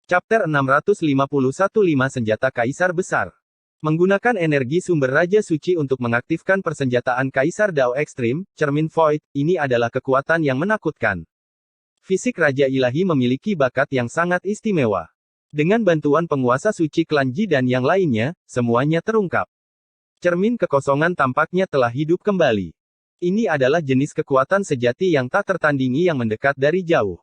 Chapter 651 5 Senjata Kaisar Besar. Menggunakan energi sumber Raja Suci untuk mengaktifkan persenjataan Kaisar Dao Ekstrim, Cermin Void, ini adalah kekuatan yang menakutkan. Fisik Raja Ilahi memiliki bakat yang sangat istimewa. Dengan bantuan penguasa suci klan Ji dan yang lainnya, semuanya terungkap. Cermin kekosongan tampaknya telah hidup kembali. Ini adalah jenis kekuatan sejati yang tak tertandingi yang mendekat dari jauh.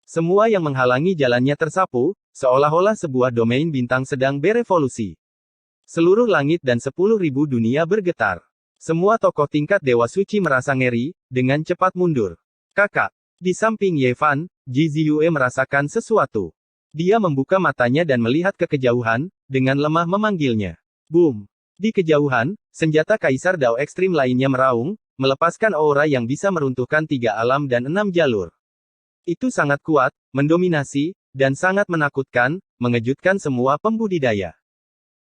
Semua yang menghalangi jalannya tersapu, seolah-olah sebuah domain bintang sedang berevolusi. Seluruh langit dan 10.000 dunia bergetar. Semua tokoh tingkat Dewa Suci merasa ngeri, dengan cepat mundur. Kakak. Di samping Ye Fan, Ji Ziyue merasakan sesuatu. Dia membuka matanya dan melihat ke kejauhan, dengan lemah memanggilnya. Boom. Di kejauhan, senjata Kaisar Dao Ekstrim lainnya meraung, melepaskan aura yang bisa meruntuhkan 3 alam dan 6 jalur. Itu sangat kuat, mendominasi, dan sangat menakutkan, mengejutkan semua pembudidaya.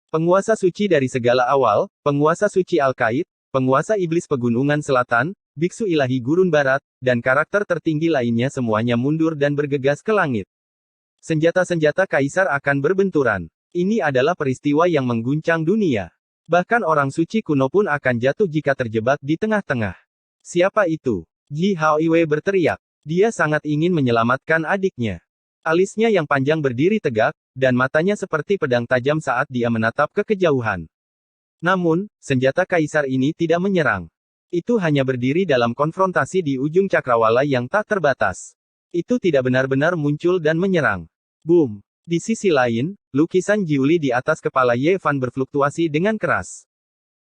Penguasa suci dari segala awal, penguasa suci Al-Qaid, penguasa iblis pegunungan selatan, biksu ilahi gurun barat, dan karakter tertinggi lainnya semuanya mundur dan bergegas ke langit. Senjata-senjata kaisar akan berbenturan. Ini adalah peristiwa yang mengguncang dunia. Bahkan orang suci kuno pun akan jatuh jika terjebak di tengah-tengah. Siapa itu? Ji Haoiwei berteriak. Dia sangat ingin menyelamatkan adiknya. Alisnya yang panjang berdiri tegak, dan matanya seperti pedang tajam saat dia menatap ke kejauhan. Namun, senjata kaisar ini tidak menyerang. Itu hanya berdiri dalam konfrontasi di ujung cakrawala yang tak terbatas. Itu tidak benar-benar muncul dan menyerang. Boom! Di sisi lain, lukisan Jiuli di atas kepala Ye Fan berfluktuasi dengan keras.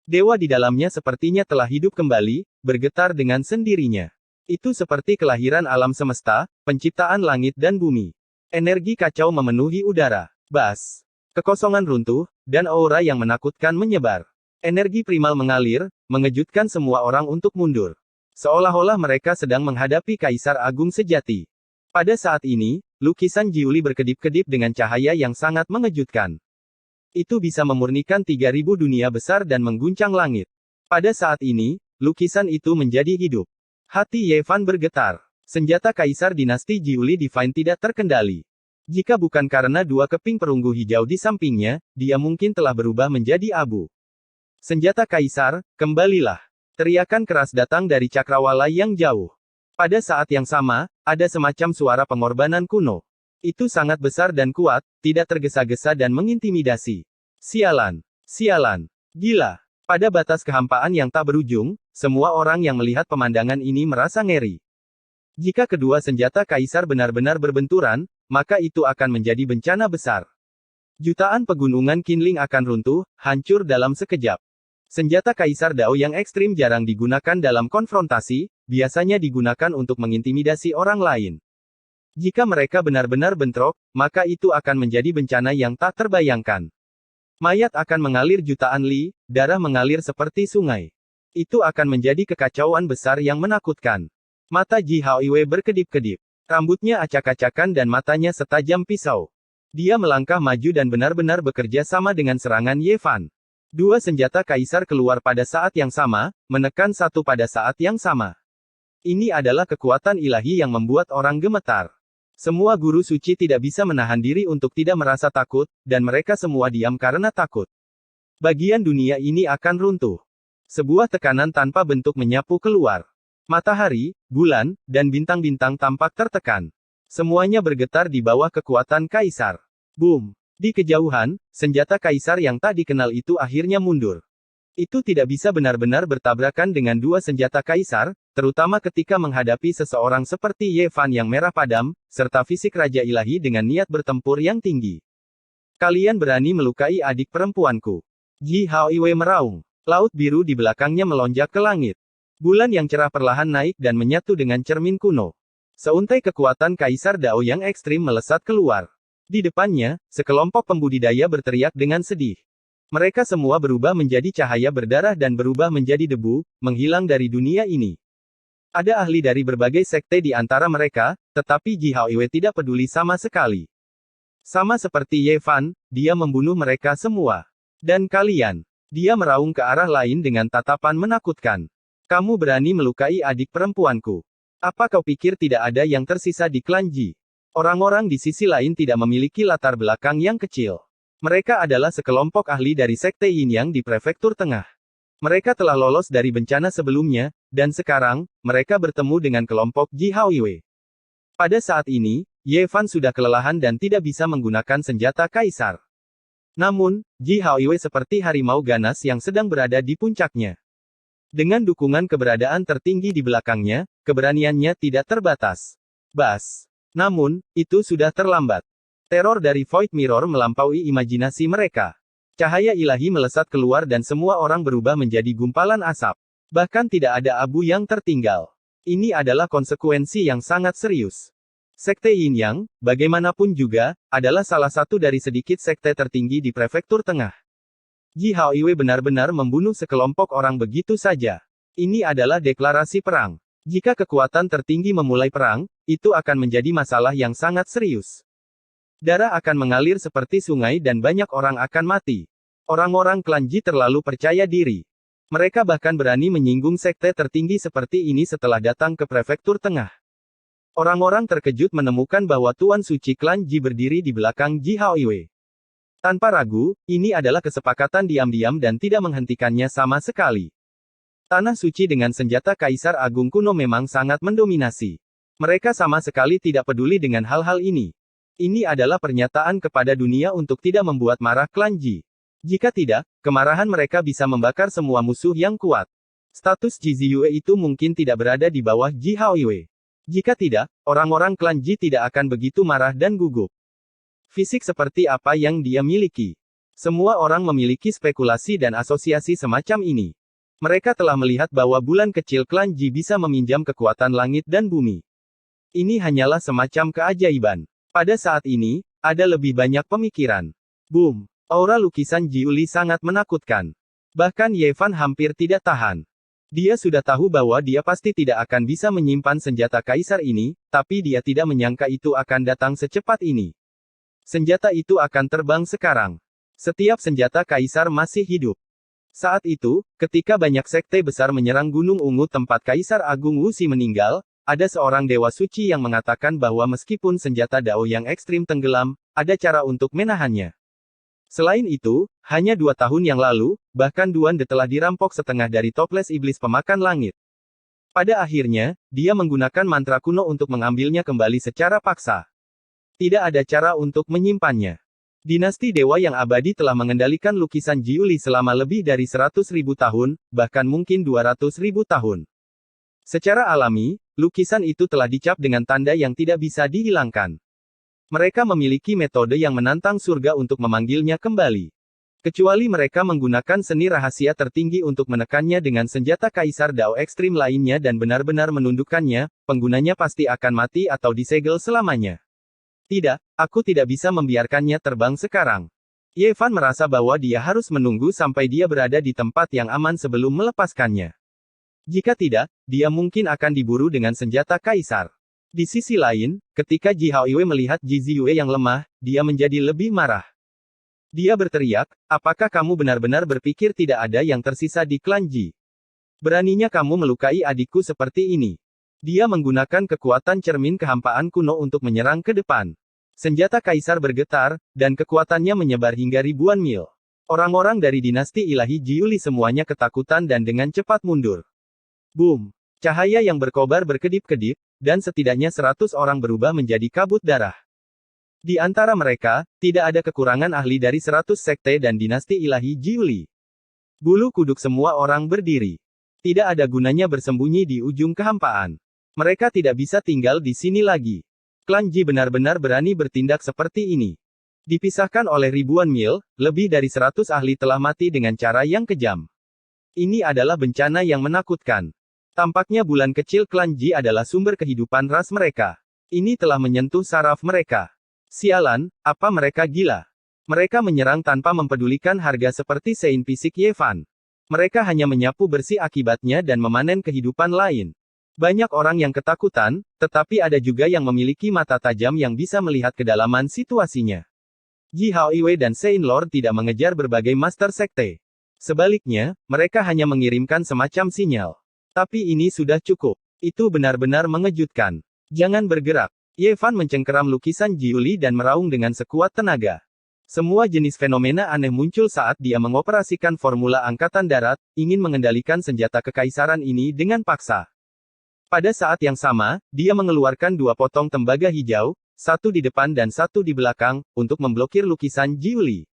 Dewa di dalamnya sepertinya telah hidup kembali, bergetar dengan sendirinya. Itu seperti kelahiran alam semesta, penciptaan langit dan bumi. Energi kacau memenuhi udara. Bas. Kekosongan runtuh, dan aura yang menakutkan menyebar. Energi primal mengalir, mengejutkan semua orang untuk mundur. Seolah-olah mereka sedang menghadapi Kaisar Agung sejati. Pada saat ini, lukisan Jiuli berkedip-kedip dengan cahaya yang sangat mengejutkan. Itu bisa memurnikan 3.000 dunia besar dan mengguncang langit. Pada saat ini, lukisan itu menjadi hidup. Hati Ye Fan bergetar. Senjata Kaisar Dinasti Jiuli Divine tidak terkendali. Jika bukan karena 2 keping perunggu hijau di sampingnya, dia mungkin telah berubah menjadi abu. Senjata Kaisar, kembalilah. Teriakan keras datang dari cakrawala yang jauh. Pada saat yang sama, ada semacam suara pengorbanan kuno. Itu sangat besar dan kuat, tidak tergesa-gesa dan mengintimidasi. Sialan. Sialan. Gila. Pada batas kehampaan yang tak berujung, semua orang yang melihat pemandangan ini merasa ngeri. Jika kedua senjata kaisar benar-benar berbenturan, maka itu akan menjadi bencana besar. Jutaan pegunungan Qinling akan runtuh, hancur dalam sekejap. Senjata kaisar Dao yang ekstrim jarang digunakan dalam konfrontasi, biasanya digunakan untuk mengintimidasi orang lain. Jika mereka benar-benar bentrok, maka itu akan menjadi bencana yang tak terbayangkan. Mayat akan mengalir jutaan li, darah mengalir seperti sungai. Itu akan menjadi kekacauan besar yang menakutkan. Mata Ji Haoiwei berkedip-kedip. Rambutnya acak-acakan dan matanya setajam pisau. Dia melangkah maju dan benar-benar bekerja sama dengan serangan Ye Fan. 2 senjata kaisar keluar pada saat yang sama, menekan satu pada saat yang sama. Ini adalah kekuatan ilahi yang membuat orang gemetar. Semua guru suci tidak bisa menahan diri untuk tidak merasa takut, dan mereka semua diam karena takut. Bagian dunia ini akan runtuh. Sebuah tekanan tanpa bentuk menyapu keluar. Matahari, bulan, dan bintang-bintang tampak tertekan. Semuanya bergetar di bawah kekuatan kaisar. Boom! Di kejauhan, senjata kaisar yang tak dikenal itu akhirnya mundur. Itu tidak bisa benar-benar bertabrakan dengan 2 senjata kaisar, terutama ketika menghadapi seseorang seperti Ye Fan yang merah padam, serta fisik Raja Ilahi dengan niat bertempur yang tinggi. Kalian berani melukai adik perempuanku. Ji Haoiwei meraung. Laut biru di belakangnya melonjak ke langit. Bulan yang cerah perlahan naik dan menyatu dengan cermin kuno. Seuntai kekuatan Kaisar Dao yang ekstrim melesat keluar. Di depannya, sekelompok pembudidaya berteriak dengan sedih. Mereka semua berubah menjadi cahaya berdarah dan berubah menjadi debu, menghilang dari dunia ini. Ada ahli dari berbagai sekte di antara mereka, tetapi Ji Haoiwei tidak peduli sama sekali. Sama seperti Ye Fan, dia membunuh mereka semua. Dan kalian. Dia meraung ke arah lain dengan tatapan menakutkan. Kamu berani melukai adik perempuanku. Apa kau pikir tidak ada yang tersisa di klan Ji? Orang-orang di sisi lain tidak memiliki latar belakang yang kecil. Mereka adalah sekelompok ahli dari Sekte Yin Yang di Prefektur Tengah. Mereka telah lolos dari bencana sebelumnya, dan sekarang, mereka bertemu dengan kelompok Ji Haoiwei. Pada saat ini, Ye Fan sudah kelelahan dan tidak bisa menggunakan senjata kaisar. Namun, Ji Haoiwei seperti harimau ganas yang sedang berada di puncaknya. Dengan dukungan keberadaan tertinggi di belakangnya, keberaniannya tidak terbatas. Bas. Namun, itu sudah terlambat. Teror dari Void Mirror melampaui imajinasi mereka. Cahaya ilahi melesat keluar dan semua orang berubah menjadi gumpalan asap. Bahkan tidak ada abu yang tertinggal. Ini adalah konsekuensi yang sangat serius. Sekte Yin Yang, bagaimanapun juga, adalah salah satu dari sedikit sekte tertinggi di Prefektur Tengah. Ji Haoiwei benar-benar membunuh sekelompok orang begitu saja. Ini adalah deklarasi perang. Jika kekuatan tertinggi memulai perang, itu akan menjadi masalah yang sangat serius. Darah akan mengalir seperti sungai dan banyak orang akan mati. Orang-orang klan Ji terlalu percaya diri. Mereka bahkan berani menyinggung sekte tertinggi seperti ini setelah datang ke Prefektur Tengah. Orang-orang terkejut menemukan bahwa Tuan Suci Klan Ji berdiri di belakang Ji Haoiwei. Tanpa ragu, ini adalah kesepakatan diam-diam dan tidak menghentikannya sama sekali. Tanah suci dengan senjata Kaisar Agung kuno memang sangat mendominasi. Mereka sama sekali tidak peduli dengan hal-hal ini. Ini adalah pernyataan kepada dunia untuk tidak membuat marah Klan Ji. Jika tidak, kemarahan mereka bisa membakar semua musuh yang kuat. Status Ji Ziyue itu mungkin tidak berada di bawah Ji Haoiwei. Jika tidak, orang-orang klan Ji tidak akan begitu marah dan gugup. Fisik seperti apa yang dia miliki. Semua orang memiliki spekulasi dan asosiasi semacam ini. Mereka telah melihat bahwa bulan kecil klan Ji bisa meminjam kekuatan langit dan bumi. Ini hanyalah semacam keajaiban. Pada saat ini, ada lebih banyak pemikiran. Boom! Aura lukisan Ji Uli sangat menakutkan. Bahkan Ye Fan hampir tidak tahan. Dia sudah tahu bahwa dia pasti tidak akan bisa menyimpan senjata kaisar ini, tapi dia tidak menyangka itu akan datang secepat ini. Senjata itu akan terbang sekarang. Setiap senjata kaisar masih hidup. Saat itu, ketika banyak sekte besar menyerang Gunung Ungu tempat Kaisar Agung Wuxi meninggal, ada seorang dewa suci yang mengatakan bahwa meskipun senjata Dao yang ekstrim tenggelam, ada cara untuk menahannya. Selain itu, hanya 2 tahun yang lalu, bahkan Duande telah dirampok setengah dari toples iblis pemakan langit. Pada akhirnya, dia menggunakan mantra kuno untuk mengambilnya kembali secara paksa. Tidak ada cara untuk menyimpannya. Dinasti Dewa yang abadi telah mengendalikan lukisan Jiuli selama lebih dari 100.000 tahun, bahkan mungkin 200.000 tahun. Secara alami, lukisan itu telah dicap dengan tanda yang tidak bisa dihilangkan. Mereka memiliki metode yang menantang surga untuk memanggilnya kembali. Kecuali mereka menggunakan seni rahasia tertinggi untuk menekannya dengan senjata Kaisar Dao ekstrim lainnya dan benar-benar menundukkannya, penggunanya pasti akan mati atau disegel selamanya. Tidak, aku tidak bisa membiarkannya terbang sekarang. Ye Fan merasa bahwa dia harus menunggu sampai dia berada di tempat yang aman sebelum melepaskannya. Jika tidak, dia mungkin akan diburu dengan senjata Kaisar. Di sisi lain, ketika Ji Haoiwei melihat Ji Ziyue yang lemah, dia menjadi lebih marah. Dia berteriak, apakah kamu benar-benar berpikir tidak ada yang tersisa di klan Ji? Beraninya kamu melukai adikku seperti ini. Dia menggunakan kekuatan cermin kehampaan kuno untuk menyerang ke depan. Senjata Kaisar bergetar, dan kekuatannya menyebar hingga ribuan mil. Orang-orang dari dinasti ilahi Jiuli semuanya ketakutan dan dengan cepat mundur. Boom! Cahaya yang berkobar berkedip-kedip, dan setidaknya 100 orang berubah menjadi kabut darah. Di antara mereka, tidak ada kekurangan ahli dari 100 sekte dan dinasti ilahi Jiuli. Bulu kuduk semua orang berdiri. Tidak ada gunanya bersembunyi di ujung kehampaan. Mereka tidak bisa tinggal di sini lagi. Klan Ji benar-benar berani bertindak seperti ini. Dipisahkan oleh ribuan mil, lebih dari 100 ahli telah mati dengan cara yang kejam. Ini adalah bencana yang menakutkan. Tampaknya bulan kecil klan Ji adalah sumber kehidupan ras mereka. Ini telah menyentuh saraf mereka. Sialan, apa mereka gila? Mereka menyerang tanpa mempedulikan harga seperti Sein Fisik Ye Fan. Mereka hanya menyapu bersih akibatnya dan memanen kehidupan lain. Banyak orang yang ketakutan, tetapi ada juga yang memiliki mata tajam yang bisa melihat kedalaman situasinya. Ji Haoiwei dan Sein Lord tidak mengejar berbagai master sekte. Sebaliknya, mereka hanya mengirimkan semacam sinyal. Tapi ini sudah cukup. Itu benar-benar mengejutkan. Jangan bergerak. Ye Fan mencengkeram lukisan Jiuli dan meraung dengan sekuat tenaga. Semua jenis fenomena aneh muncul saat dia mengoperasikan formula Angkatan Darat, ingin mengendalikan senjata kekaisaran ini dengan paksa. Pada saat yang sama, dia mengeluarkan 2 potong tembaga hijau, satu di depan dan satu di belakang, untuk memblokir lukisan Jiuli.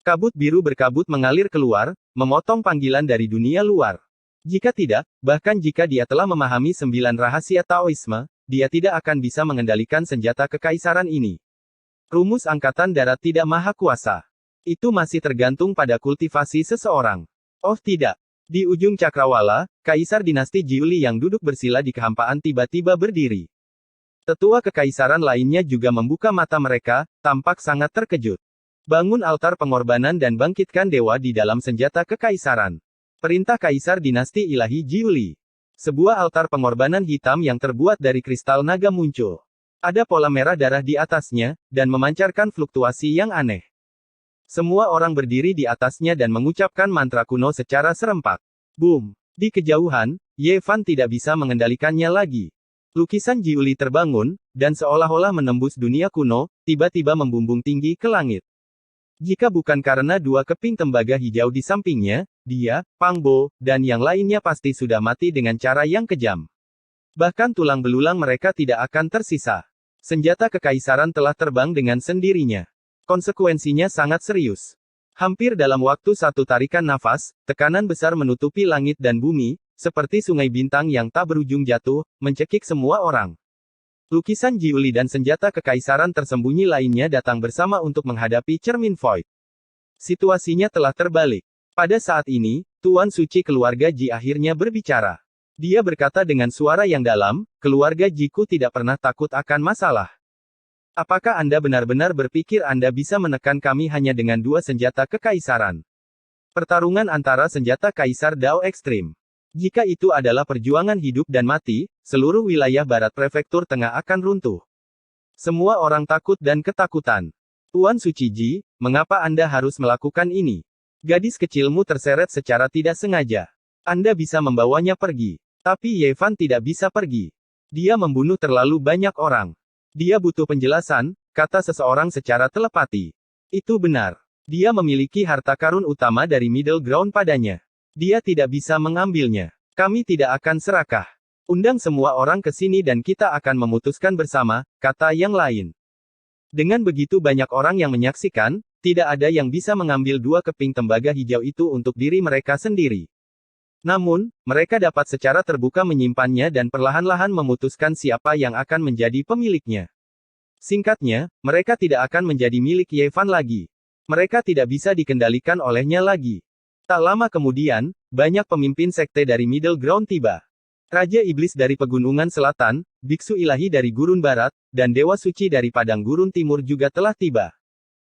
Kabut biru berkabut mengalir keluar, memotong panggilan dari dunia luar. Jika tidak, bahkan jika dia telah memahami 9 rahasia Taoisme, dia tidak akan bisa mengendalikan senjata kekaisaran ini. Rumus Angkatan Darat tidak maha kuasa. Itu masih tergantung pada kultivasi seseorang. Oh tidak. Di ujung cakrawala, Kaisar dinasti Jiuli yang duduk bersila di kehampaan tiba-tiba berdiri. Tetua kekaisaran lainnya juga membuka mata mereka, tampak sangat terkejut. Bangun altar pengorbanan dan bangkitkan dewa di dalam senjata kekaisaran. Perintah Kaisar dinasti ilahi Jiuli. Sebuah altar pengorbanan hitam yang terbuat dari kristal naga muncul. Ada pola merah darah di atasnya, dan memancarkan fluktuasi yang aneh. Semua orang berdiri di atasnya dan mengucapkan mantra kuno secara serempak. Boom! Di kejauhan, Ye Fan tidak bisa mengendalikannya lagi. Lukisan Jiuli terbangun, dan seolah-olah menembus dunia kuno, tiba-tiba membumbung tinggi ke langit. Jika bukan karena 2 keping tembaga hijau di sampingnya, dia, Pang Bo, dan yang lainnya pasti sudah mati dengan cara yang kejam. Bahkan tulang belulang mereka tidak akan tersisa. Senjata kekaisaran telah terbang dengan sendirinya. Konsekuensinya sangat serius. Hampir dalam waktu 1 tarikan nafas, tekanan besar menutupi langit dan bumi, seperti sungai bintang yang tak berujung jatuh, mencekik semua orang. Lukisan Jiuli dan senjata kekaisaran tersembunyi lainnya datang bersama untuk menghadapi cermin Void. Situasinya telah terbalik. Pada saat ini, Tuan Suci keluarga Ji akhirnya berbicara. Dia berkata dengan suara yang dalam, keluarga Jiku tidak pernah takut akan masalah. Apakah Anda benar-benar berpikir Anda bisa menekan kami hanya dengan 2 senjata kekaisaran? Pertarungan antara senjata Kaisar Dao Ekstrim. Jika itu adalah perjuangan hidup dan mati, seluruh wilayah barat prefektur tengah akan runtuh. Semua orang takut dan ketakutan. Tuan Suci Ji, mengapa Anda harus melakukan ini? Gadis kecilmu terseret secara tidak sengaja. Anda bisa membawanya pergi. Tapi Ye Fan tidak bisa pergi. Dia membunuh terlalu banyak orang. Dia butuh penjelasan, kata seseorang secara telepati. Itu benar. Dia memiliki harta karun utama dari Middle Ground padanya. Dia tidak bisa mengambilnya. Kami tidak akan serakah. Undang semua orang ke sini dan kita akan memutuskan bersama, kata yang lain. Dengan begitu banyak orang yang menyaksikan, tidak ada yang bisa mengambil 2 keping tembaga hijau itu untuk diri mereka sendiri. Namun, mereka dapat secara terbuka menyimpannya dan perlahan-lahan memutuskan siapa yang akan menjadi pemiliknya. Singkatnya, mereka tidak akan menjadi milik Ye Fan lagi. Mereka tidak bisa dikendalikan olehnya lagi. Tak lama kemudian, banyak pemimpin sekte dari Middle Ground tiba. Raja Iblis dari Pegunungan Selatan, Biksu Ilahi dari Gurun Barat, dan Dewa Suci dari Padang Gurun Timur juga telah tiba.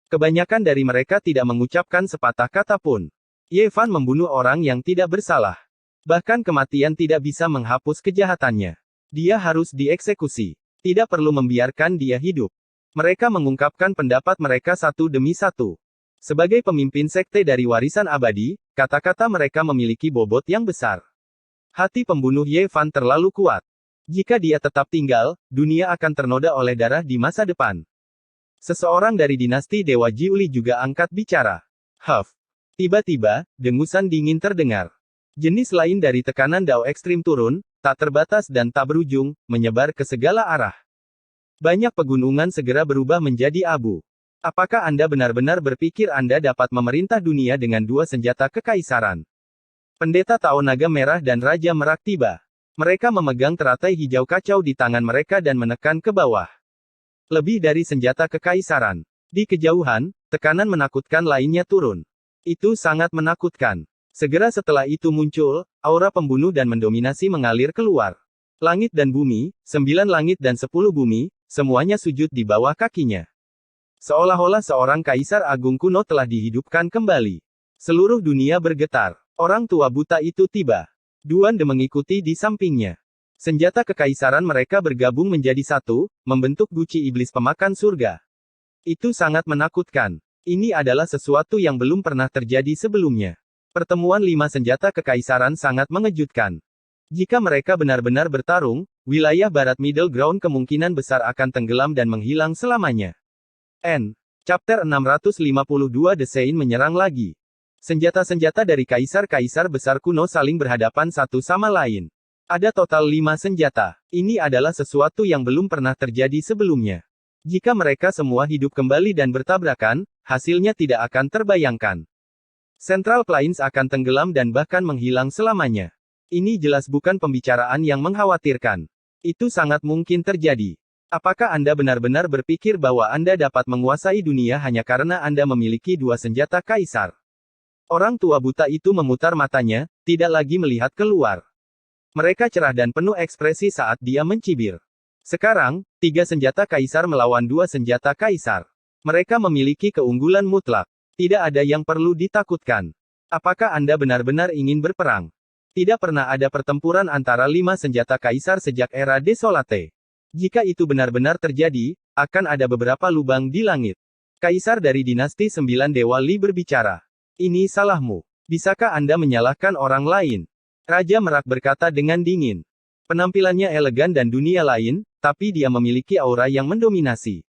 Kebanyakan dari mereka tidak mengucapkan sepatah kata pun. Ye Fan membunuh orang yang tidak bersalah. Bahkan kematian tidak bisa menghapus kejahatannya. Dia harus dieksekusi. Tidak perlu membiarkan dia hidup. Mereka mengungkapkan pendapat mereka satu demi satu. Sebagai pemimpin sekte dari warisan abadi, kata-kata mereka memiliki bobot yang besar. Hati pembunuh Ye Fan terlalu kuat. Jika dia tetap tinggal, dunia akan ternoda oleh darah di masa depan. Seseorang dari dinasti Dewa Jiuli juga angkat bicara. Huff. Tiba-tiba, dengusan dingin terdengar. Jenis lain dari tekanan Dao ekstrim turun, tak terbatas dan tak berujung, menyebar ke segala arah. Banyak pegunungan segera berubah menjadi abu. Apakah Anda benar-benar berpikir Anda dapat memerintah dunia dengan 2 senjata kekaisaran? Pendeta Tao Naga Merah dan Raja Merak tiba. Mereka memegang teratai hijau kacau di tangan mereka dan menekan ke bawah. Lebih dari senjata kekaisaran. Di kejauhan, tekanan menakutkan lainnya turun. Itu sangat menakutkan. Segera setelah itu muncul, aura pembunuh dan mendominasi mengalir keluar. Langit dan bumi, 9 langit dan 10 bumi, semuanya sujud di bawah kakinya. Seolah-olah seorang kaisar agung kuno telah dihidupkan kembali. Seluruh dunia bergetar. Orang tua buta itu tiba. Duan De mengikuti di sampingnya. Senjata kekaisaran mereka bergabung menjadi satu, membentuk guci iblis pemakan surga. Itu sangat menakutkan. Ini adalah sesuatu yang belum pernah terjadi sebelumnya. Pertemuan 5 senjata kekaisaran sangat mengejutkan. Jika mereka benar-benar bertarung, wilayah barat Middle Ground kemungkinan besar akan tenggelam dan menghilang selamanya. Chapter 652 The Sein menyerang lagi. Senjata-senjata dari kaisar-kaisar besar kuno saling berhadapan satu sama lain. Ada total 5 senjata. Ini adalah sesuatu yang belum pernah terjadi sebelumnya. Jika mereka semua hidup kembali dan bertabrakan, hasilnya tidak akan terbayangkan. Central Plains akan tenggelam dan bahkan menghilang selamanya. Ini jelas bukan pembicaraan yang mengkhawatirkan. Itu sangat mungkin terjadi. Apakah Anda benar-benar berpikir bahwa Anda dapat menguasai dunia hanya karena Anda memiliki 2 senjata kaisar? Orang tua buta itu memutar matanya, tidak lagi melihat keluar. Mereka cerah dan penuh ekspresi saat dia mencibir. Sekarang, 3 senjata kaisar melawan 2 senjata kaisar. Mereka memiliki keunggulan mutlak. Tidak ada yang perlu ditakutkan. Apakah Anda benar-benar ingin berperang? Tidak pernah ada pertempuran antara 5 senjata kaisar sejak era Desolate. Jika itu benar-benar terjadi, akan ada beberapa lubang di langit. Kaisar dari dinasti 9 Dewa Li berbicara. Ini salahmu. Bisakah Anda menyalahkan orang lain? Raja Merak berkata dengan dingin. Penampilannya elegan dan dunia lain, tapi dia memiliki aura yang mendominasi.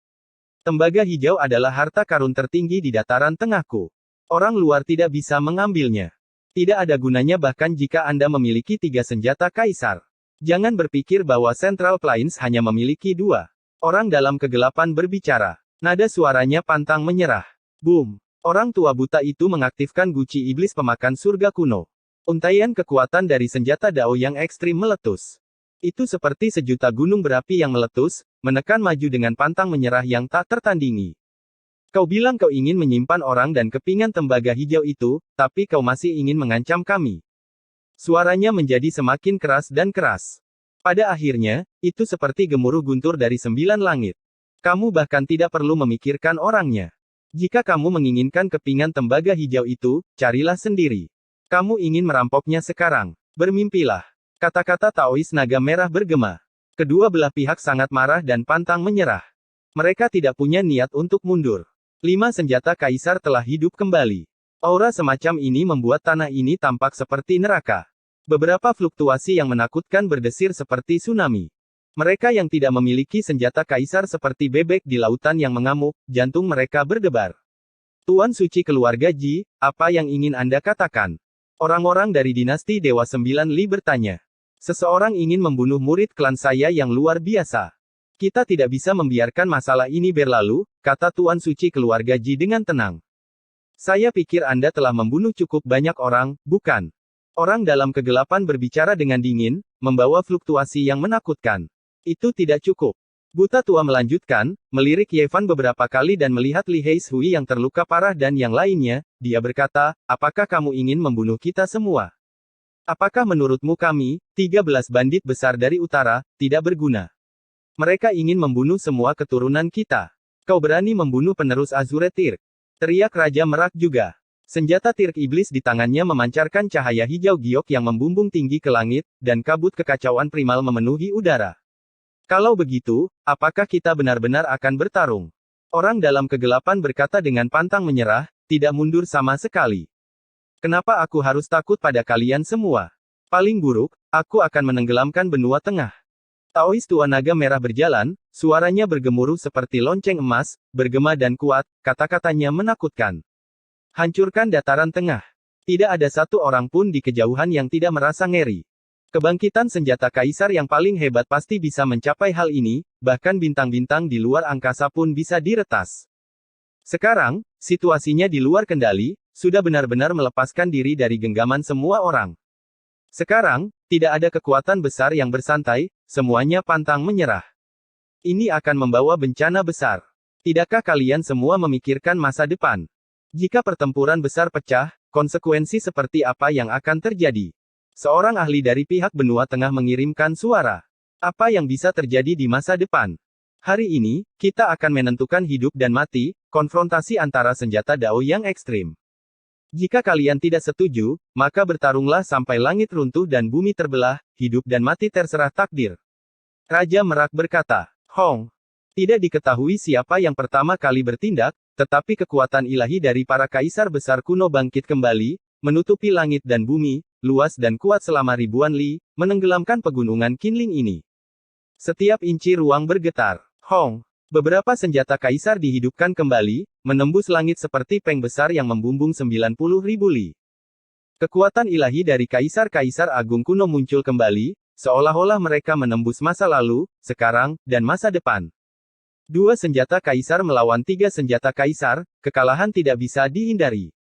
Tembaga hijau adalah harta karun tertinggi di dataran tengahku. Orang luar tidak bisa mengambilnya. Tidak ada gunanya bahkan jika Anda memiliki 3 senjata kaisar. Jangan berpikir bahwa Central Plains hanya memiliki 2. Orang dalam kegelapan berbicara. Nada suaranya pantang menyerah. Boom. Orang tua buta itu mengaktifkan guci iblis pemakan surga kuno. Untaian kekuatan dari senjata Dao yang ekstrim meletus. Itu seperti sejuta gunung berapi yang meletus, menekan maju dengan pantang menyerah yang tak tertandingi. Kau bilang kau ingin menyimpan orang dan kepingan tembaga hijau itu, tapi kau masih ingin mengancam kami. Suaranya menjadi semakin keras dan keras. Pada akhirnya, itu seperti gemuruh guntur dari 9 langit. Kamu bahkan tidak perlu memikirkan orangnya. Jika kamu menginginkan kepingan tembaga hijau itu, carilah sendiri. Kamu ingin merampoknya sekarang. Bermimpilah. Kata-kata Taois naga merah bergema. Kedua belah pihak sangat marah dan pantang menyerah. Mereka tidak punya niat untuk mundur. 5 senjata kaisar telah hidup kembali. Aura semacam ini membuat tanah ini tampak seperti neraka. Beberapa fluktuasi yang menakutkan berdesir seperti tsunami. Mereka yang tidak memiliki senjata kaisar seperti bebek di lautan yang mengamuk, jantung mereka berdebar. Tuan Suci Keluarga Ji, apa yang ingin Anda katakan? Orang-orang dari dinasti Dewa 9 Li bertanya. Seseorang ingin membunuh murid klan saya yang luar biasa. Kita tidak bisa membiarkan masalah ini berlalu, kata Tuan Suci Keluarga Ji dengan tenang. Saya pikir Anda telah membunuh cukup banyak orang, bukan? Orang dalam kegelapan berbicara dengan dingin, membawa fluktuasi yang menakutkan. Itu tidak cukup. Buta tua melanjutkan, melirik Yevan beberapa kali dan melihat Li Heishui yang terluka parah dan yang lainnya, dia berkata, apakah kamu ingin membunuh kita semua? Apakah menurutmu kami, 13 bandit besar dari utara, tidak berguna? Mereka ingin membunuh semua keturunan kita. Kau berani membunuh penerus Azure Tirk. Teriak Raja Merak juga. Senjata Tirk Iblis di tangannya memancarkan cahaya hijau giok yang membumbung tinggi ke langit, dan kabut kekacauan primal memenuhi udara. Kalau begitu, apakah kita benar-benar akan bertarung? Orang dalam kegelapan berkata dengan pantang menyerah, tidak mundur sama sekali. Kenapa aku harus takut pada kalian semua? Paling buruk, aku akan menenggelamkan benua tengah. Taois tua naga merah berjalan, suaranya bergemuruh seperti lonceng emas, bergema dan kuat, kata-katanya menakutkan. Hancurkan dataran tengah. Tidak ada satu orang pun di kejauhan yang tidak merasa ngeri. Kebangkitan senjata kaisar yang paling hebat pasti bisa mencapai hal ini, bahkan bintang-bintang di luar angkasa pun bisa diretas. Sekarang, situasinya di luar kendali, sudah benar-benar melepaskan diri dari genggaman semua orang. Sekarang, tidak ada kekuatan besar yang bersantai, semuanya pantang menyerah. Ini akan membawa bencana besar. Tidakkah kalian semua memikirkan masa depan? Jika pertempuran besar pecah, konsekuensi seperti apa yang akan terjadi? Seorang ahli dari pihak benua tengah mengirimkan suara. Apa yang bisa terjadi di masa depan? Hari ini, kita akan menentukan hidup dan mati, konfrontasi antara senjata Dao yang ekstrim. Jika kalian tidak setuju, maka bertarunglah sampai langit runtuh dan bumi terbelah, hidup dan mati terserah takdir. Raja Merak berkata, Hong. Tidak diketahui siapa yang pertama kali bertindak, tetapi kekuatan ilahi dari para kaisar besar kuno bangkit kembali, menutupi langit dan bumi, luas dan kuat selama ribuan li, menenggelamkan pegunungan Qinling ini. Setiap inci ruang bergetar. Hong. Beberapa senjata kaisar dihidupkan kembali, menembus langit seperti peng besar yang membumbung 90.000 li. Kekuatan ilahi dari kaisar-kaisar agung kuno muncul kembali, seolah-olah mereka menembus masa lalu, sekarang, dan masa depan. Dua senjata kaisar melawan tiga senjata kaisar, kekalahan tidak bisa dihindari.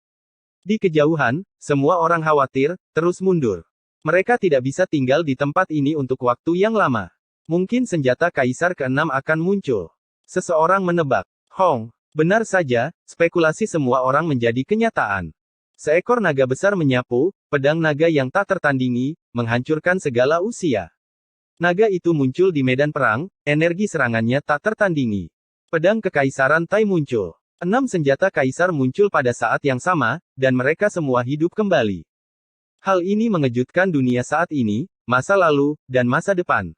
Di kejauhan, semua orang khawatir, terus mundur. Mereka tidak bisa tinggal di tempat ini untuk waktu yang lama. Mungkin senjata kaisar ke-6 akan muncul. Seseorang menebak. Hong. Benar saja, spekulasi semua orang menjadi kenyataan. Seekor naga besar menyapu, pedang naga yang tak tertandingi, menghancurkan segala usia. Naga itu muncul di medan perang, energi serangannya tak tertandingi. Pedang kekaisaran Tai muncul. 6 senjata kaisar muncul pada saat yang sama, dan mereka semua hidup kembali. Hal ini mengejutkan dunia saat ini, masa lalu, dan masa depan.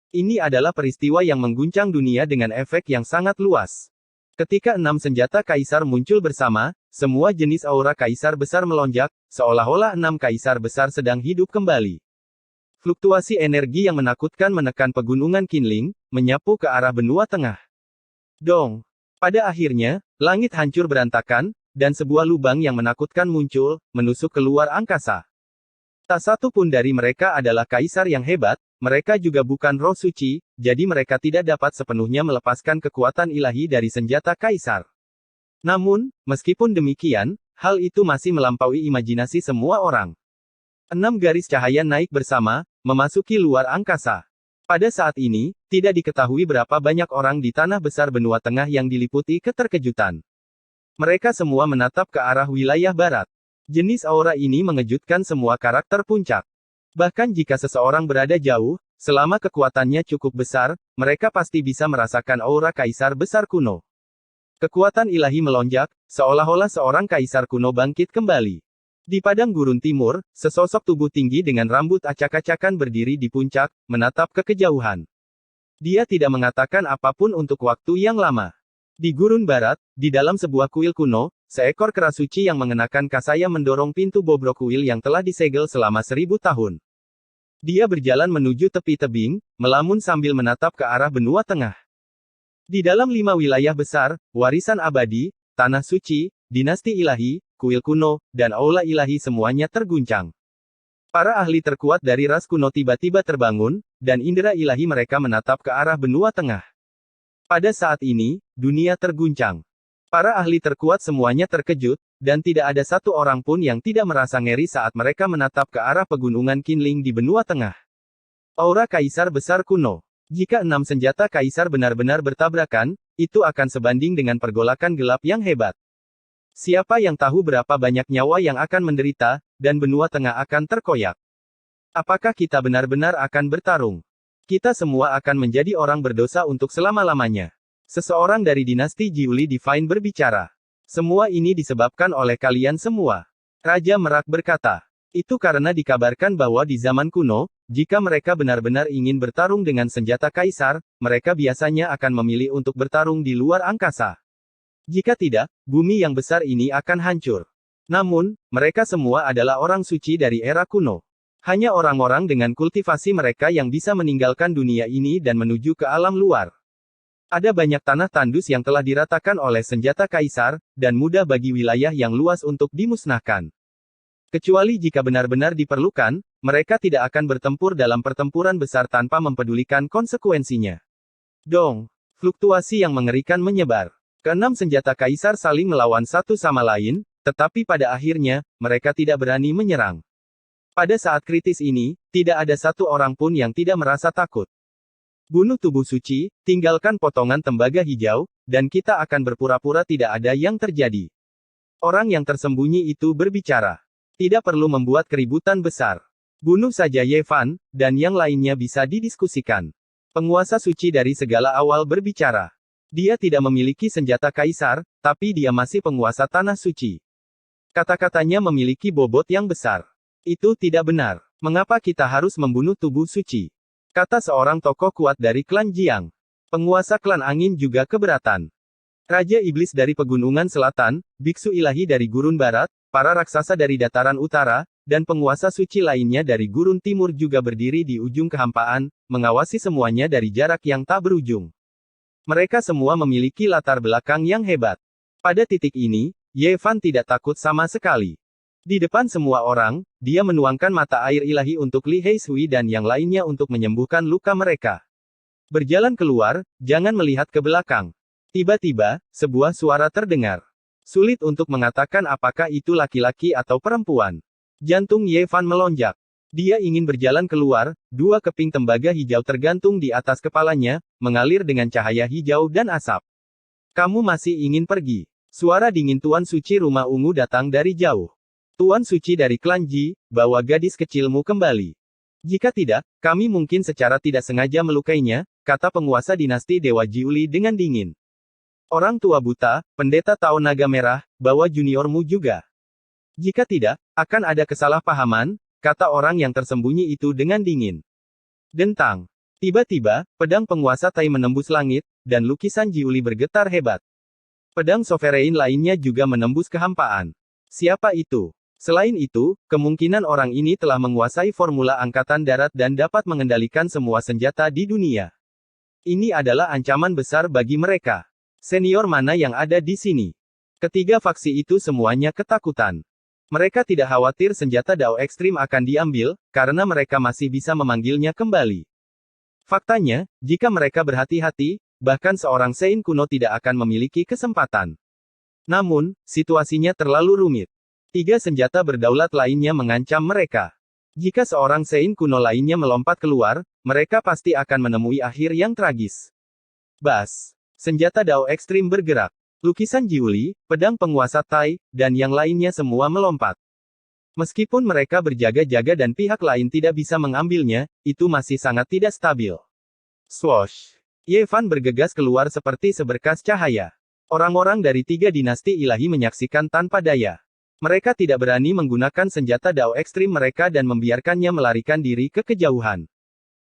Ini adalah peristiwa yang mengguncang dunia dengan efek yang sangat luas. Ketika 6 senjata kaisar muncul bersama, semua jenis aura kaisar besar melonjak, seolah-olah 6 kaisar besar sedang hidup kembali. Fluktuasi energi yang menakutkan menekan pegunungan Qinling, menyapu ke arah benua tengah. Dong. Pada akhirnya, langit hancur berantakan, dan sebuah lubang yang menakutkan muncul, menusuk keluar angkasa. Tak satu pun dari mereka adalah kaisar yang hebat, mereka juga bukan roh suci, jadi mereka tidak dapat sepenuhnya melepaskan kekuatan ilahi dari senjata kaisar. Namun, meskipun demikian, hal itu masih melampaui imajinasi semua orang. 6 garis cahaya naik bersama, memasuki luar angkasa. Pada saat ini, tidak diketahui berapa banyak orang di tanah besar benua tengah yang diliputi keterkejutan. Mereka semua menatap ke arah wilayah barat. Jenis aura ini mengejutkan semua karakter puncak. Bahkan jika seseorang berada jauh, selama kekuatannya cukup besar, mereka pasti bisa merasakan aura kaisar besar kuno. Kekuatan ilahi melonjak, seolah-olah seorang kaisar kuno bangkit kembali. Di padang gurun timur, sesosok tubuh tinggi dengan rambut acak-acakan berdiri di puncak, menatap ke kejauhan. Dia tidak mengatakan apapun untuk waktu yang lama. Di gurun barat, di dalam sebuah kuil kuno, seekor kera suci yang mengenakan kasaya mendorong pintu bobrok kuil yang telah disegel selama 1000 tahun. Dia berjalan menuju tepi tebing, melamun sambil menatap ke arah benua tengah. Di dalam 5 wilayah besar, warisan abadi, tanah suci, dinasti ilahi, kuil kuno, dan aula ilahi semuanya terguncang. Para ahli terkuat dari ras kuno tiba-tiba terbangun, dan indera ilahi mereka menatap ke arah benua tengah. Pada saat ini, dunia terguncang. Para ahli terkuat semuanya terkejut, dan tidak ada satu orang pun yang tidak merasa ngeri saat mereka menatap ke arah pegunungan Qinling di benua tengah. Aura kaisar besar kuno. Jika 6 senjata kaisar benar-benar bertabrakan, itu akan sebanding dengan pergolakan gelap yang hebat. Siapa yang tahu berapa banyak nyawa yang akan menderita, dan benua tengah akan terkoyak. Apakah kita benar-benar akan bertarung? Kita semua akan menjadi orang berdosa untuk selama-lamanya. Seseorang dari dinasti Jiuli Divine berbicara. Semua ini disebabkan oleh kalian semua. Raja Merak berkata. Itu karena dikabarkan bahwa di zaman kuno, jika mereka benar-benar ingin bertarung dengan senjata kaisar, mereka biasanya akan memilih untuk bertarung di luar angkasa. Jika tidak, bumi yang besar ini akan hancur. Namun, mereka semua adalah orang suci dari era kuno. Hanya orang-orang dengan kultivasi mereka yang bisa meninggalkan dunia ini dan menuju ke alam luar. Ada banyak tanah tandus yang telah diratakan oleh senjata kaisar, dan mudah bagi wilayah yang luas untuk dimusnahkan. Kecuali jika benar-benar diperlukan, mereka tidak akan bertempur dalam pertempuran besar tanpa mempedulikan konsekuensinya. Dong. Fluktuasi yang mengerikan menyebar. Keenam senjata kaisar saling melawan satu sama lain, tetapi pada akhirnya, mereka tidak berani menyerang. Pada saat kritis ini, tidak ada satu orang pun yang tidak merasa takut. Bunuh tubuh suci, tinggalkan potongan tembaga hijau, dan kita akan berpura-pura tidak ada yang terjadi. Orang yang tersembunyi itu berbicara. Tidak perlu membuat keributan besar. Bunuh saja Ye Fan, dan yang lainnya bisa didiskusikan. Penguasa suci dari segala awal berbicara. Dia tidak memiliki senjata kaisar, tapi dia masih penguasa tanah suci. Kata-katanya memiliki bobot yang besar. Itu tidak benar. Mengapa kita harus membunuh tubuh suci? Kata seorang tokoh kuat dari klan Jiang. Penguasa klan angin juga keberatan. Raja iblis dari pegunungan selatan, biksu ilahi dari gurun barat, para raksasa dari dataran utara, dan penguasa suci lainnya dari gurun timur juga berdiri di ujung kehampaan, mengawasi semuanya dari jarak yang tak berujung. Mereka semua memiliki latar belakang yang hebat. Pada titik ini, Ye Fan tidak takut sama sekali. Di depan semua orang, dia menuangkan mata air ilahi untuk Li Heisui dan yang lainnya untuk menyembuhkan luka mereka. Berjalan keluar, jangan melihat ke belakang. Tiba-tiba, sebuah suara terdengar. Sulit untuk mengatakan apakah itu laki-laki atau perempuan. Jantung Ye Fan melonjak. Dia ingin berjalan keluar, dua keping tembaga hijau tergantung di atas kepalanya, mengalir dengan cahaya hijau dan asap. Kamu masih ingin pergi? Suara dingin Tuan Suci Rumah Ungu datang dari jauh. Tuan Suci dari klan Ji, bawa gadis kecilmu kembali. Jika tidak, kami mungkin secara tidak sengaja melukainya, kata penguasa dinasti Dewa Jiuli dengan dingin. Orang tua buta, pendeta Tao Naga Merah, bawa juniormu juga. Jika tidak, akan ada kesalahpahaman, kata orang yang tersembunyi itu dengan dingin. Dentang. Tiba-tiba, pedang penguasa Tai menembus langit, dan lukisan Jiuli bergetar hebat. Pedang sovereign lainnya juga menembus kehampaan. Siapa itu? Selain itu, kemungkinan orang ini telah menguasai formula angkatan darat dan dapat mengendalikan semua senjata di dunia. Ini adalah ancaman besar bagi mereka. Senior mana yang ada di sini? Ketiga faksi itu semuanya ketakutan. Mereka tidak khawatir senjata Dao ekstrim akan diambil, karena mereka masih bisa memanggilnya kembali. Faktanya, jika mereka berhati-hati, bahkan seorang Sein kuno tidak akan memiliki kesempatan. Namun, situasinya terlalu rumit. Tiga senjata berdaulat lainnya mengancam mereka. Jika seorang Sein kuno lainnya melompat keluar, mereka pasti akan menemui akhir yang tragis. Bas. Senjata Dao ekstrim bergerak. Lukisan Jiuli, pedang penguasa Tai, dan yang lainnya semua melompat. Meskipun mereka berjaga-jaga dan pihak lain tidak bisa mengambilnya, itu masih sangat tidak stabil. Swoosh! Ye Fan bergegas keluar seperti seberkas cahaya. Orang-orang dari tiga dinasti ilahi menyaksikan tanpa daya. Mereka tidak berani menggunakan senjata Dao ekstrim mereka dan membiarkannya melarikan diri ke kejauhan.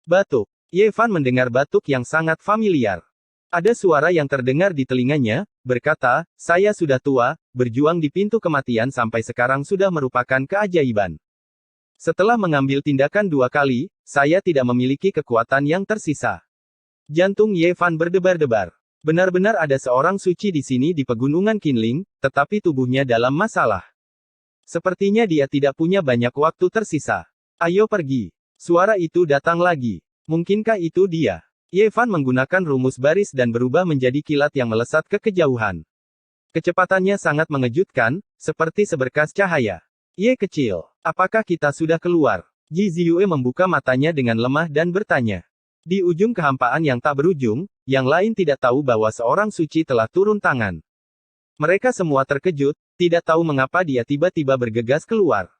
Batuk. Ye Fan mendengar batuk yang sangat familiar. Ada suara yang terdengar di telinganya, berkata, saya sudah tua, berjuang di pintu kematian sampai sekarang sudah merupakan keajaiban. Setelah mengambil tindakan 2 kali, saya tidak memiliki kekuatan yang tersisa. Jantung Ye Fan berdebar-debar. Benar-benar ada seorang suci di sini di pegunungan Qinling, tetapi tubuhnya dalam masalah. Sepertinya dia tidak punya banyak waktu tersisa. Ayo pergi. Suara itu datang lagi. Mungkinkah itu dia? Ye Fan menggunakan rumus baris dan berubah menjadi kilat yang melesat ke kejauhan. Kecepatannya sangat mengejutkan, seperti seberkas cahaya. Ye kecil, apakah kita sudah keluar? Ji Ziyue membuka matanya dengan lemah dan bertanya. Di ujung kehampaan yang tak berujung, yang lain tidak tahu bahwa seorang suci telah turun tangan. Mereka semua terkejut, tidak tahu mengapa dia tiba-tiba bergegas keluar.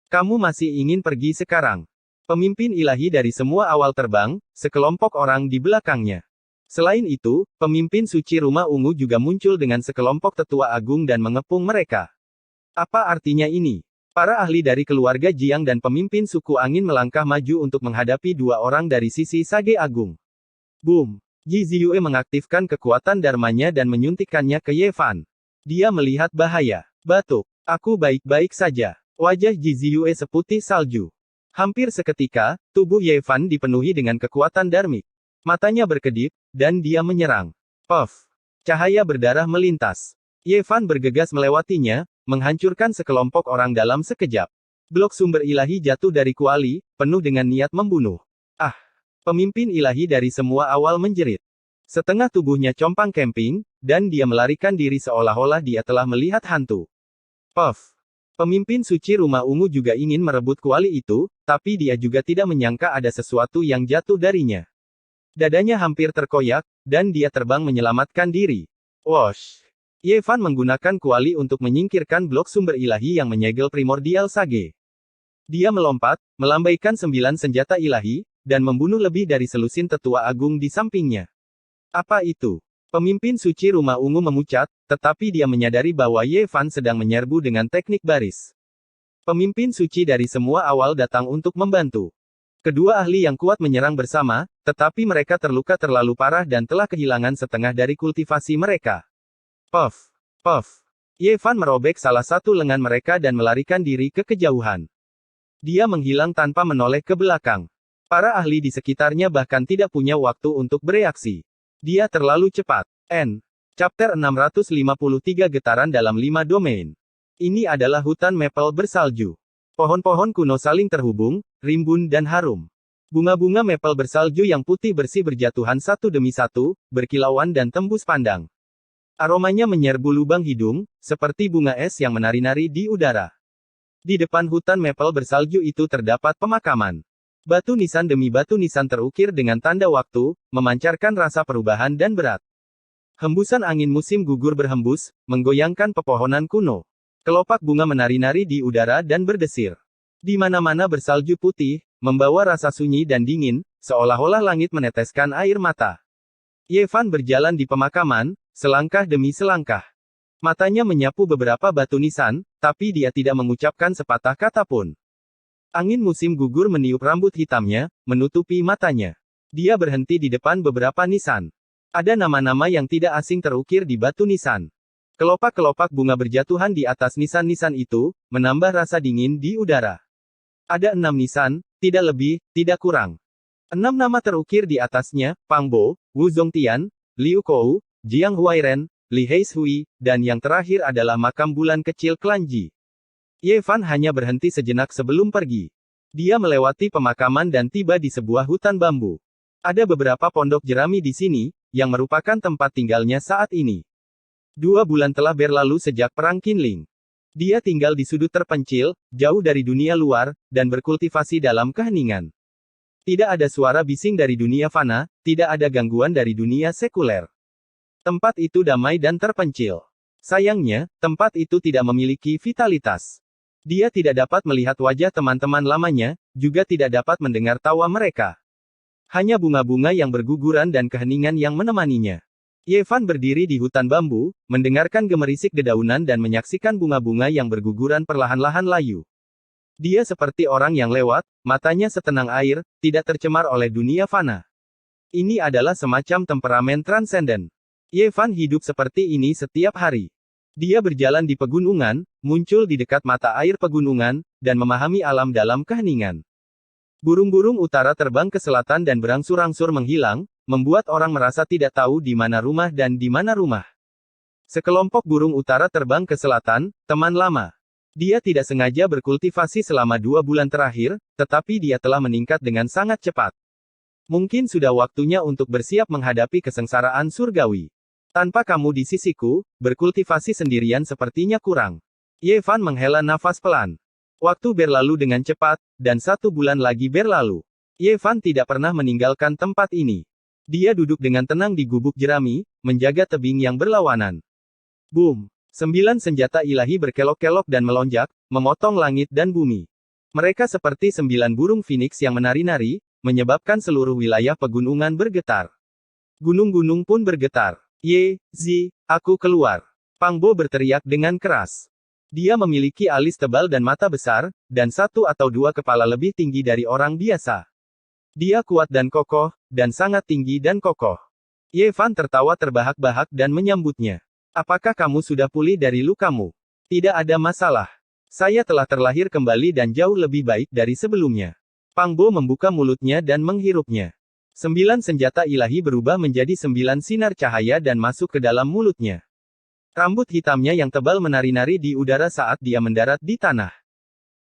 Kamu masih ingin pergi sekarang? Pemimpin ilahi dari semua awal terbang, sekelompok orang di belakangnya. Selain itu, pemimpin suci Rumah Ungu juga muncul dengan sekelompok tetua agung dan mengepung mereka. Apa artinya ini? Para ahli dari keluarga Jiang dan pemimpin suku angin melangkah maju untuk menghadapi 2 orang dari sisi Sage Agung. Boom! Ji Ziyue mengaktifkan kekuatan dharmanya dan menyuntikkannya ke Ye Fan. Dia melihat bahaya. Batuk. Aku baik-baik saja. Wajah Ji Ziyue seputih salju. Hampir seketika, tubuh Ye Fan dipenuhi dengan kekuatan dharmik. Matanya berkedip, dan dia menyerang. Puff! Cahaya berdarah melintas. Ye Fan bergegas melewatinya, menghancurkan sekelompok orang dalam sekejap. Blok sumber ilahi jatuh dari kuali, penuh dengan niat membunuh. Ah! Pemimpin ilahi dari semua awal menjerit. Setengah tubuhnya compang camping, dan dia melarikan diri seolah-olah dia telah melihat hantu. Puff! Pemimpin suci Rumah Ungu juga ingin merebut kuali itu, tapi dia juga tidak menyangka ada sesuatu yang jatuh darinya. Dadanya hampir terkoyak, dan dia terbang menyelamatkan diri. Wosh! Ye Fan menggunakan kuali untuk menyingkirkan blok sumber ilahi yang menyegel primordial Sage. Dia melompat, melambaikan 9 senjata ilahi, dan membunuh lebih dari selusin tetua agung di sampingnya. Apa itu? Pemimpin suci Rumah Ungu memucat, tetapi dia menyadari bahwa Ye Fan sedang menyerbu dengan teknik baris. Pemimpin suci dari semua awal datang untuk membantu. Kedua ahli yang kuat menyerang bersama, tetapi mereka terluka terlalu parah dan telah kehilangan setengah dari kultivasi mereka. Puff! Puff! Ye Fan merobek salah satu lengan mereka dan melarikan diri ke kejauhan. Dia menghilang tanpa menoleh ke belakang. Para ahli di sekitarnya bahkan tidak punya waktu untuk bereaksi. Dia terlalu cepat. Chapter 653 Getaran dalam 5 domain. Ini adalah hutan maple bersalju. Pohon-pohon kuno saling terhubung, rimbun dan harum. Bunga-bunga maple bersalju yang putih bersih berjatuhan satu demi satu, berkilauan dan tembus pandang. Aromanya menyerbu lubang hidung, seperti bunga es yang menari-nari di udara. Di depan hutan maple bersalju itu terdapat pemakaman. Batu nisan demi batu nisan terukir dengan tanda waktu, memancarkan rasa perubahan dan berat. Hembusan angin musim gugur berhembus, menggoyangkan pepohonan kuno. Kelopak bunga menari-nari di udara dan berdesir. Di mana-mana bersalju putih, membawa rasa sunyi dan dingin, seolah-olah langit meneteskan air mata. Yevan berjalan di pemakaman, selangkah demi selangkah. Matanya menyapu beberapa batu nisan, tapi dia tidak mengucapkan sepatah kata pun. Angin musim gugur meniup rambut hitamnya, menutupi matanya. Dia berhenti di depan beberapa nisan. Ada nama-nama yang tidak asing terukir di batu nisan. Kelopak-kelopak bunga berjatuhan di atas nisan-nisan itu, menambah rasa dingin di udara. Ada 6 nisan, tidak lebih, tidak kurang. 6 nama terukir di atasnya, Pang Bo, Wu Zongtian, Liu Kou, Jiang Huairen, Li Heishui, dan yang terakhir adalah makam bulan kecil klan Ji. Yevan hanya berhenti sejenak sebelum pergi. Dia melewati pemakaman dan tiba di sebuah hutan bambu. Ada beberapa pondok jerami di sini, yang merupakan tempat tinggalnya saat ini. 2 bulan telah berlalu sejak Perang Qinling. Dia tinggal di sudut terpencil, jauh dari dunia luar, dan berkultivasi dalam keheningan. Tidak ada suara bising dari dunia fana, tidak ada gangguan dari dunia sekuler. Tempat itu damai dan terpencil. Sayangnya, tempat itu tidak memiliki vitalitas. Dia tidak dapat melihat wajah teman-teman lamanya, juga tidak dapat mendengar tawa mereka. Hanya bunga-bunga yang berguguran dan keheningan yang menemaninya. Yevan berdiri di hutan bambu, mendengarkan gemerisik dedaunan dan menyaksikan bunga-bunga yang berguguran perlahan-lahan layu. Dia seperti orang yang lewat, matanya setenang air, tidak tercemar oleh dunia fana. Ini adalah semacam temperamen transenden. Yevan hidup seperti ini setiap hari. Dia berjalan di pegunungan, muncul di dekat mata air pegunungan, dan memahami alam dalam keheningan. Burung-burung utara terbang ke selatan dan berangsur-angsur menghilang, membuat orang merasa tidak tahu di mana rumah dan di mana rumah. Sekelompok burung utara terbang ke selatan, teman lama. Dia tidak sengaja berkultivasi selama 2 bulan terakhir, tetapi dia telah meningkat dengan sangat cepat. Mungkin sudah waktunya untuk bersiap menghadapi kesengsaraan surgawi. Tanpa kamu di sisiku, berkultivasi sendirian sepertinya kurang. Yevan menghela nafas pelan. Waktu berlalu dengan cepat, dan 1 bulan lagi berlalu. Yevan tidak pernah meninggalkan tempat ini. Dia duduk dengan tenang di gubuk jerami, menjaga tebing yang berlawanan. Boom! 9 senjata ilahi berkelok-kelok dan melonjak, memotong langit dan bumi. Mereka seperti 9 burung phoenix yang menari-nari, menyebabkan seluruh wilayah pegunungan bergetar. Gunung-gunung pun bergetar. Aku keluar. Pang Bo berteriak dengan keras. Dia memiliki alis tebal dan mata besar, dan 1 atau 2 kepala lebih tinggi dari orang biasa. Dia kuat dan kokoh, dan sangat tinggi dan kokoh. Yevan tertawa terbahak-bahak dan menyambutnya. Apakah kamu sudah pulih dari lukamu? Tidak ada masalah. Saya telah terlahir kembali dan jauh lebih baik dari sebelumnya. Pang Bo membuka mulutnya dan menghirupnya. 9 senjata ilahi berubah menjadi 9 sinar cahaya dan masuk ke dalam mulutnya. Rambut hitamnya yang tebal menari-nari di udara saat dia mendarat di tanah.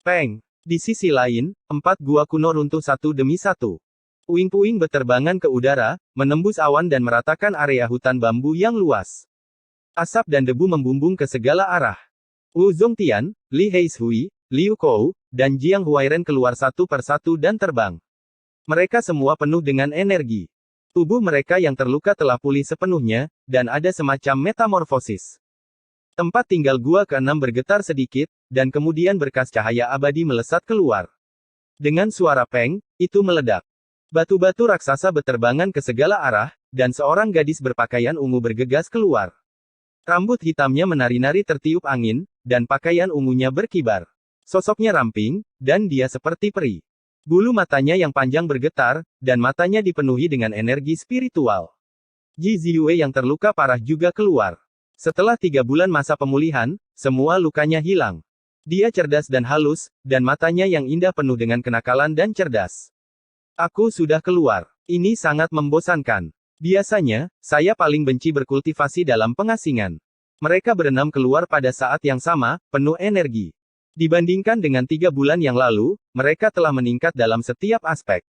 Peng! Di sisi lain, 4 gua kuno runtuh satu demi satu. Puing-puing beterbangan ke udara, menembus awan dan meratakan area hutan bambu yang luas. Asap dan debu membumbung ke segala arah. Wu Zongtian, Li Heishui, Liu Kou, dan Jiang Huairen keluar satu persatu dan terbang. Mereka semua penuh dengan energi. Tubuh mereka yang terluka telah pulih sepenuhnya, dan ada semacam metamorfosis. Tempat tinggal gua ke-6 bergetar sedikit, dan kemudian berkas cahaya abadi melesat keluar. Dengan suara peng, itu meledak. Batu-batu raksasa beterbangan ke segala arah, dan seorang gadis berpakaian ungu bergegas keluar. Rambut hitamnya menari-nari tertiup angin, dan pakaian ungunya berkibar. Sosoknya ramping, dan dia seperti peri. Bulu matanya yang panjang bergetar, dan matanya dipenuhi dengan energi spiritual. Ji Ziyue yang terluka parah juga keluar. Setelah 3 bulan masa pemulihan, semua lukanya hilang. Dia cerdas dan halus, dan matanya yang indah penuh dengan kenakalan dan cerdas. Aku sudah keluar. Ini sangat membosankan. Biasanya, saya paling benci berkultivasi dalam pengasingan. Mereka berenam keluar pada saat yang sama, penuh energi. Dibandingkan dengan 3 bulan yang lalu, mereka telah meningkat dalam setiap aspek.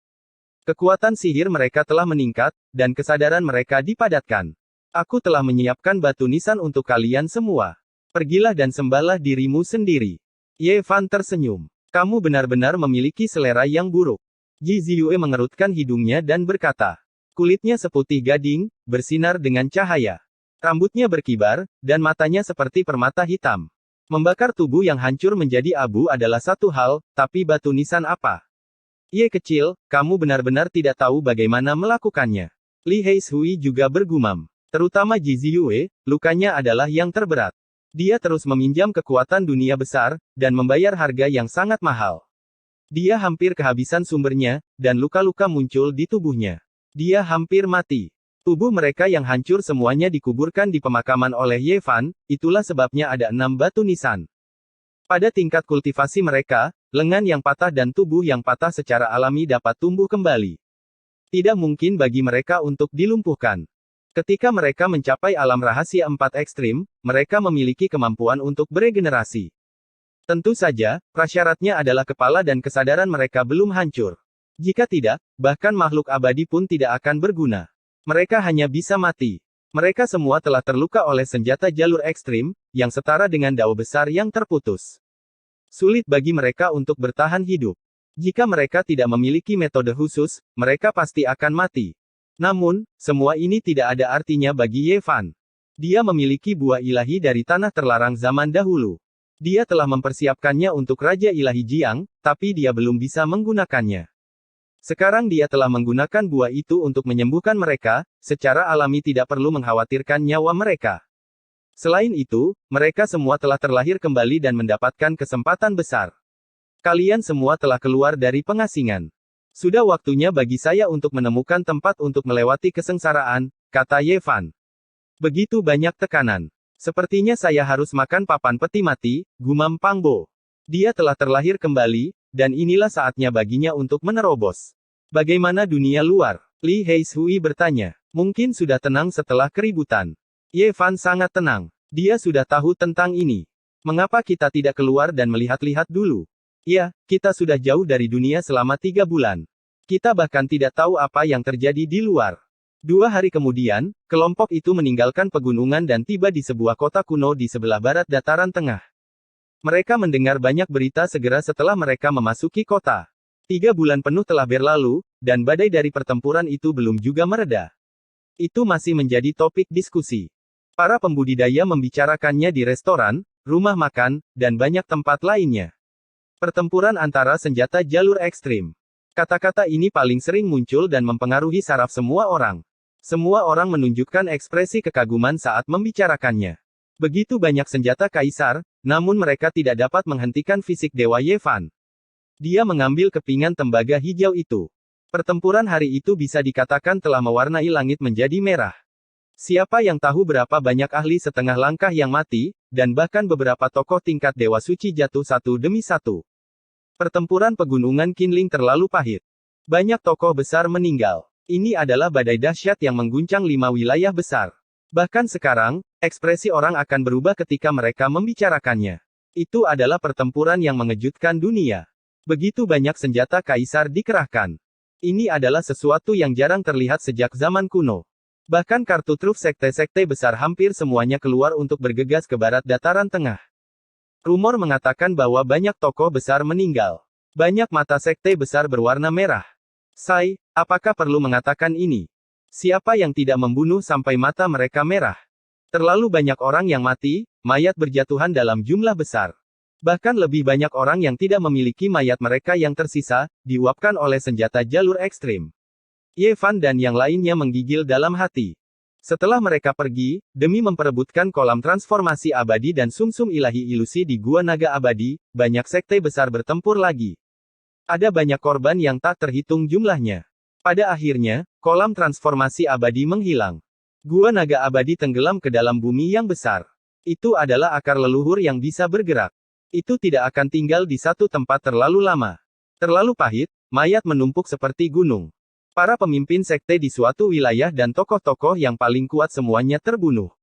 Kekuatan sihir mereka telah meningkat, dan kesadaran mereka dipadatkan. Aku telah menyiapkan batu nisan untuk kalian semua. Pergilah dan sembahlah dirimu sendiri. Ye Fan tersenyum. Kamu benar-benar memiliki selera yang buruk. Ji Ziyue mengerutkan hidungnya dan berkata. Kulitnya seputih gading, bersinar dengan cahaya. Rambutnya berkibar, dan matanya seperti permata hitam. Membakar tubuh yang hancur menjadi abu adalah satu hal, tapi batu nisan apa? Ye kecil, kamu benar-benar tidak tahu bagaimana melakukannya. Li Heishui juga bergumam. Terutama Ji Ziyue, lukanya adalah yang terberat. Dia terus meminjam kekuatan dunia besar, dan membayar harga yang sangat mahal. Dia hampir kehabisan sumbernya, dan luka-luka muncul di tubuhnya. Dia hampir mati. Tubuh mereka yang hancur semuanya dikuburkan di pemakaman oleh Ye Fan, itulah sebabnya ada 6 batu nisan. Pada tingkat kultivasi mereka, lengan yang patah dan tubuh yang patah secara alami dapat tumbuh kembali. Tidak mungkin bagi mereka untuk dilumpuhkan. Ketika mereka mencapai alam rahasia 4 ekstrim, mereka memiliki kemampuan untuk beregenerasi. Tentu saja, prasyaratnya adalah kepala dan kesadaran mereka belum hancur. Jika tidak, bahkan makhluk abadi pun tidak akan berguna. Mereka hanya bisa mati. Mereka semua telah terluka oleh senjata jalur ekstrim, yang setara dengan dao besar yang terputus. Sulit bagi mereka untuk bertahan hidup. Jika mereka tidak memiliki metode khusus, mereka pasti akan mati. Namun, semua ini tidak ada artinya bagi Ye Fan. Dia memiliki buah ilahi dari tanah terlarang zaman dahulu. Dia telah mempersiapkannya untuk Raja Ilahi Jiang, tapi dia belum bisa menggunakannya. Sekarang dia telah menggunakan buah itu untuk menyembuhkan mereka, secara alami tidak perlu mengkhawatirkan nyawa mereka. Selain itu, mereka semua telah terlahir kembali dan mendapatkan kesempatan besar. Kalian semua telah keluar dari pengasingan. Sudah waktunya bagi saya untuk menemukan tempat untuk melewati kesengsaraan, kata Ye Fan. Begitu banyak tekanan. Sepertinya saya harus makan papan peti mati, gumam Pang Bo. Dia telah terlahir kembali, dan inilah saatnya baginya untuk menerobos. Bagaimana dunia luar? Li Heishui bertanya. Mungkin sudah tenang setelah keributan. Ye Fan sangat tenang. Dia sudah tahu tentang ini. Mengapa kita tidak keluar dan melihat-lihat dulu? Ya, kita sudah jauh dari dunia selama 3 bulan. Kita bahkan tidak tahu apa yang terjadi di luar. 2 hari kemudian, kelompok itu meninggalkan pegunungan dan tiba di sebuah kota kuno di sebelah barat dataran tengah. Mereka mendengar banyak berita segera setelah mereka memasuki kota. 3 bulan penuh telah berlalu, dan badai dari pertempuran itu belum juga mereda. Itu masih menjadi topik diskusi. Para pembudidaya membicarakannya di restoran, rumah makan, dan banyak tempat lainnya. Pertempuran antara senjata jalur ekstrim. Kata-kata ini paling sering muncul dan mempengaruhi saraf semua orang. Semua orang menunjukkan ekspresi kekaguman saat membicarakannya. Begitu banyak senjata kaisar, namun mereka tidak dapat menghentikan fisik Dewa Ye Fan. Dia mengambil kepingan tembaga hijau itu. Pertempuran hari itu bisa dikatakan telah mewarnai langit menjadi merah. Siapa yang tahu berapa banyak ahli setengah langkah yang mati, dan bahkan beberapa tokoh tingkat Dewa Suci jatuh satu demi satu. Pertempuran pegunungan Qinling terlalu pahit. Banyak tokoh besar meninggal. Ini adalah badai dahsyat yang mengguncang 5 wilayah besar. Bahkan sekarang, ekspresi orang akan berubah ketika mereka membicarakannya. Itu adalah pertempuran yang mengejutkan dunia. Begitu banyak senjata kaisar dikerahkan. Ini adalah sesuatu yang jarang terlihat sejak zaman kuno. Bahkan kartu truf sekte-sekte besar hampir semuanya keluar untuk bergegas ke barat dataran tengah. Rumor mengatakan bahwa banyak tokoh besar meninggal. Banyak mata sekte besar berwarna merah. Sai, apakah perlu mengatakan ini? Siapa yang tidak membunuh sampai mata mereka merah? Terlalu banyak orang yang mati, mayat berjatuhan dalam jumlah besar. Bahkan lebih banyak orang yang tidak memiliki mayat mereka yang tersisa, diuapkan oleh senjata jalur ekstrim. Ye Fan dan yang lainnya menggigil dalam hati. Setelah mereka pergi, demi memperebutkan kolam transformasi abadi dan sumsum ilahi ilusi di Gua Naga Abadi, banyak sekte besar bertempur lagi. Ada banyak korban yang tak terhitung jumlahnya. Pada akhirnya, kolam transformasi abadi menghilang. Gua Naga Abadi tenggelam ke dalam bumi yang besar. Itu adalah akar leluhur yang bisa bergerak. Itu tidak akan tinggal di satu tempat terlalu lama. Terlalu pahit, mayat menumpuk seperti gunung. Para pemimpin sekte di suatu wilayah dan tokoh-tokoh yang paling kuat semuanya terbunuh.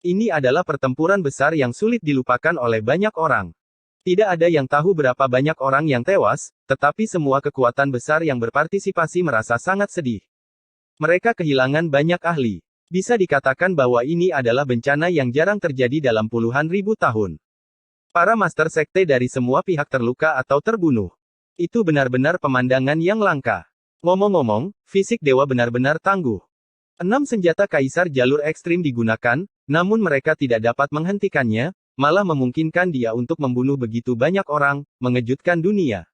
Ini adalah pertempuran besar yang sulit dilupakan oleh banyak orang. Tidak ada yang tahu berapa banyak orang yang tewas, tetapi semua kekuatan besar yang berpartisipasi merasa sangat sedih. Mereka kehilangan banyak ahli. Bisa dikatakan bahwa ini adalah bencana yang jarang terjadi dalam puluhan ribu tahun. Para master sekte dari semua pihak terluka atau terbunuh. Itu benar-benar pemandangan yang langka. Ngomong-ngomong, fisik dewa benar-benar tangguh. 6 senjata kaisar jalur ekstrim digunakan, namun mereka tidak dapat menghentikannya, malah memungkinkan dia untuk membunuh begitu banyak orang, mengejutkan dunia.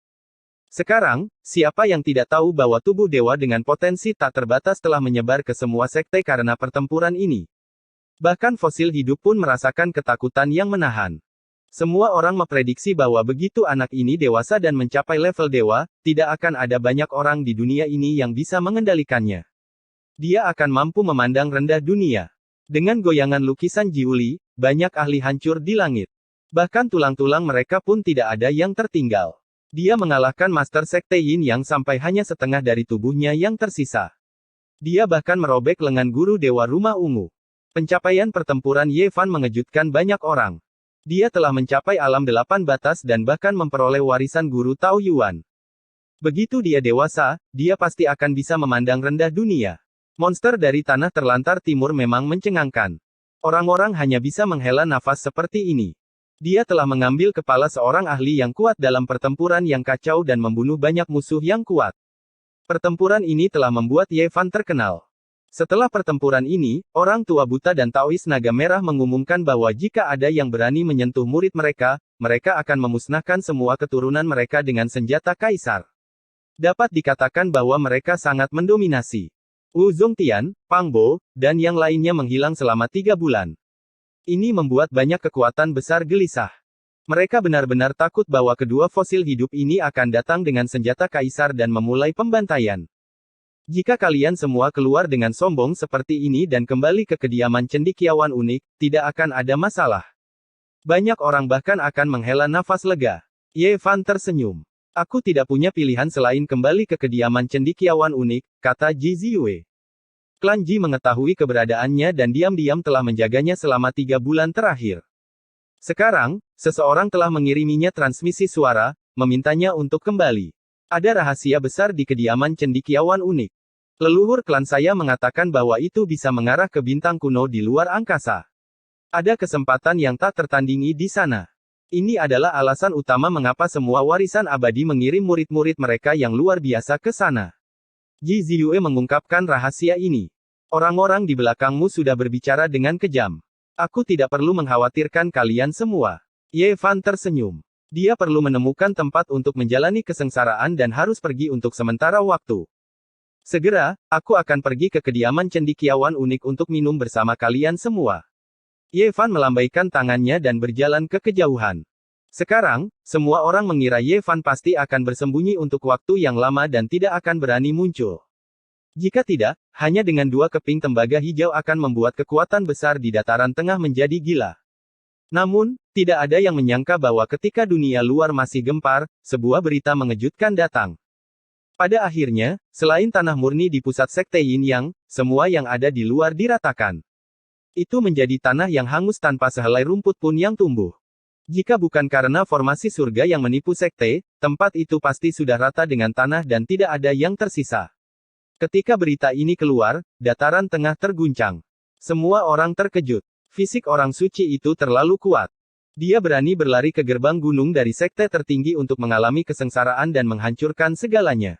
Sekarang, siapa yang tidak tahu bahwa tubuh dewa dengan potensi tak terbatas telah menyebar ke semua sekte karena pertempuran ini. Bahkan fosil hidup pun merasakan ketakutan yang menahan. Semua orang memprediksi bahwa begitu anak ini dewasa dan mencapai level dewa, tidak akan ada banyak orang di dunia ini yang bisa mengendalikannya. Dia akan mampu memandang rendah dunia. Dengan goyangan lukisan Jiuli, banyak ahli hancur di langit. Bahkan tulang-tulang mereka pun tidak ada yang tertinggal. Dia mengalahkan Master Sekte Yin Yang sampai hanya setengah dari tubuhnya yang tersisa. Dia bahkan merobek lengan guru Dewa Rumah Ungu. Pencapaian pertempuran Ye Fan mengejutkan banyak orang. Dia telah mencapai alam 8 batas dan bahkan memperoleh warisan guru Tao Yuan. Begitu dia dewasa, dia pasti akan bisa memandang rendah dunia. Monster dari tanah terlantar timur memang mencengangkan. Orang-orang hanya bisa menghela nafas seperti ini. Dia telah mengambil kepala seorang ahli yang kuat dalam pertempuran yang kacau dan membunuh banyak musuh yang kuat. Pertempuran ini telah membuat Ye Fan terkenal. Setelah pertempuran ini, orang tua buta dan Taois Naga Merah mengumumkan bahwa jika ada yang berani menyentuh murid mereka, mereka akan memusnahkan semua keturunan mereka dengan senjata kaisar. Dapat dikatakan bahwa mereka sangat mendominasi. Wu Zongtian, Pang Bo, dan yang lainnya menghilang selama 3 bulan. Ini membuat banyak kekuatan besar gelisah. Mereka benar-benar takut bahwa kedua fosil hidup ini akan datang dengan senjata kaisar dan memulai pembantaian. Jika kalian semua keluar dengan sombong seperti ini dan kembali ke kediaman cendekiawan unik, tidak akan ada masalah. Banyak orang bahkan akan menghela nafas lega. Ye Fan tersenyum. Aku tidak punya pilihan selain kembali ke kediaman cendekiawan unik, kata Ji Ziyue. Klan Ji mengetahui keberadaannya dan diam-diam telah menjaganya selama 3 bulan terakhir. Sekarang, seseorang telah mengiriminya transmisi suara, memintanya untuk kembali. Ada rahasia besar di kediaman cendekiawan unik. Leluhur klan saya mengatakan bahwa itu bisa mengarah ke bintang kuno di luar angkasa. Ada kesempatan yang tak tertandingi di sana. Ini adalah alasan utama mengapa semua warisan abadi mengirim murid-murid mereka yang luar biasa ke sana. Ji Ziyue mengungkapkan rahasia ini. Orang-orang di belakangmu sudah berbicara dengan kejam. Aku tidak perlu mengkhawatirkan kalian semua. Ye Fan tersenyum. Dia perlu menemukan tempat untuk menjalani kesengsaraan dan harus pergi untuk sementara waktu. Segera, aku akan pergi ke kediaman cendekiawan unik untuk minum bersama kalian semua. Ye Fan melambaikan tangannya dan berjalan ke kejauhan. Sekarang, semua orang mengira Ye Fan pasti akan bersembunyi untuk waktu yang lama dan tidak akan berani muncul. Jika tidak, hanya dengan 2 keping tembaga hijau akan membuat kekuatan besar di dataran tengah menjadi gila. Namun, tidak ada yang menyangka bahwa ketika dunia luar masih gempar, sebuah berita mengejutkan datang. Pada akhirnya, selain tanah murni di pusat sekte Yin Yang, semua yang ada di luar diratakan. Itu menjadi tanah yang hangus tanpa sehelai rumput pun yang tumbuh. Jika bukan karena formasi surga yang menipu sekte, tempat itu pasti sudah rata dengan tanah dan tidak ada yang tersisa. Ketika berita ini keluar, dataran tengah terguncang. Semua orang terkejut. Fisik orang suci itu terlalu kuat. Dia berani berlari ke gerbang gunung dari sekte tertinggi untuk mengalami kesengsaraan dan menghancurkan segalanya.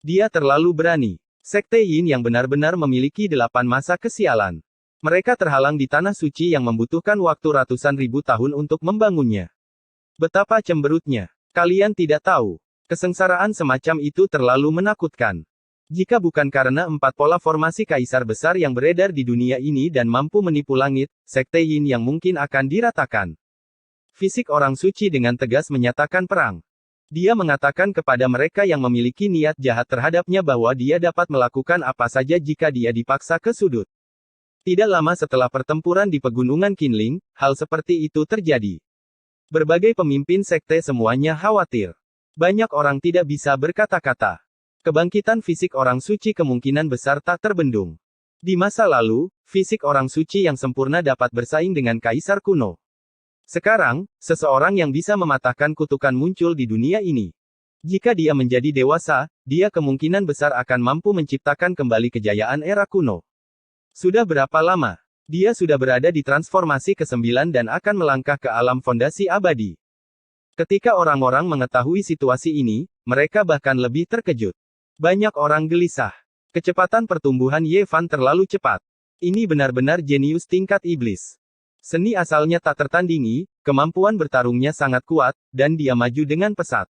Dia terlalu berani. Sekte Yin yang benar-benar memiliki 8 masa kesialan. Mereka terhalang di tanah suci yang membutuhkan waktu ratusan ribu tahun untuk membangunnya. Betapa cemberutnya. Kalian tidak tahu. Kesengsaraan semacam itu terlalu menakutkan. Jika bukan karena 4 pola formasi kaisar besar yang beredar di dunia ini dan mampu menipu langit, sekte Yin yang mungkin akan diratakan. Fisik orang suci dengan tegas menyatakan perang. Dia mengatakan kepada mereka yang memiliki niat jahat terhadapnya bahwa dia dapat melakukan apa saja jika dia dipaksa ke sudut. Tidak lama setelah pertempuran di pegunungan Qinling, hal seperti itu terjadi. Berbagai pemimpin sekte semuanya khawatir. Banyak orang tidak bisa berkata-kata. Kebangkitan fisik orang suci kemungkinan besar tak terbendung. Di masa lalu, fisik orang suci yang sempurna dapat bersaing dengan kaisar kuno. Sekarang, seseorang yang bisa mematahkan kutukan muncul di dunia ini. Jika dia menjadi dewasa, dia kemungkinan besar akan mampu menciptakan kembali kejayaan era kuno. Sudah berapa lama? Dia sudah berada di transformasi ke-9 dan akan melangkah ke alam fondasi abadi. Ketika orang-orang mengetahui situasi ini, mereka bahkan lebih terkejut. Banyak orang gelisah. Kecepatan pertumbuhan Ye Fan terlalu cepat. Ini benar-benar jenius tingkat iblis. Seni asalnya tak tertandingi, kemampuan bertarungnya sangat kuat, dan dia maju dengan pesat.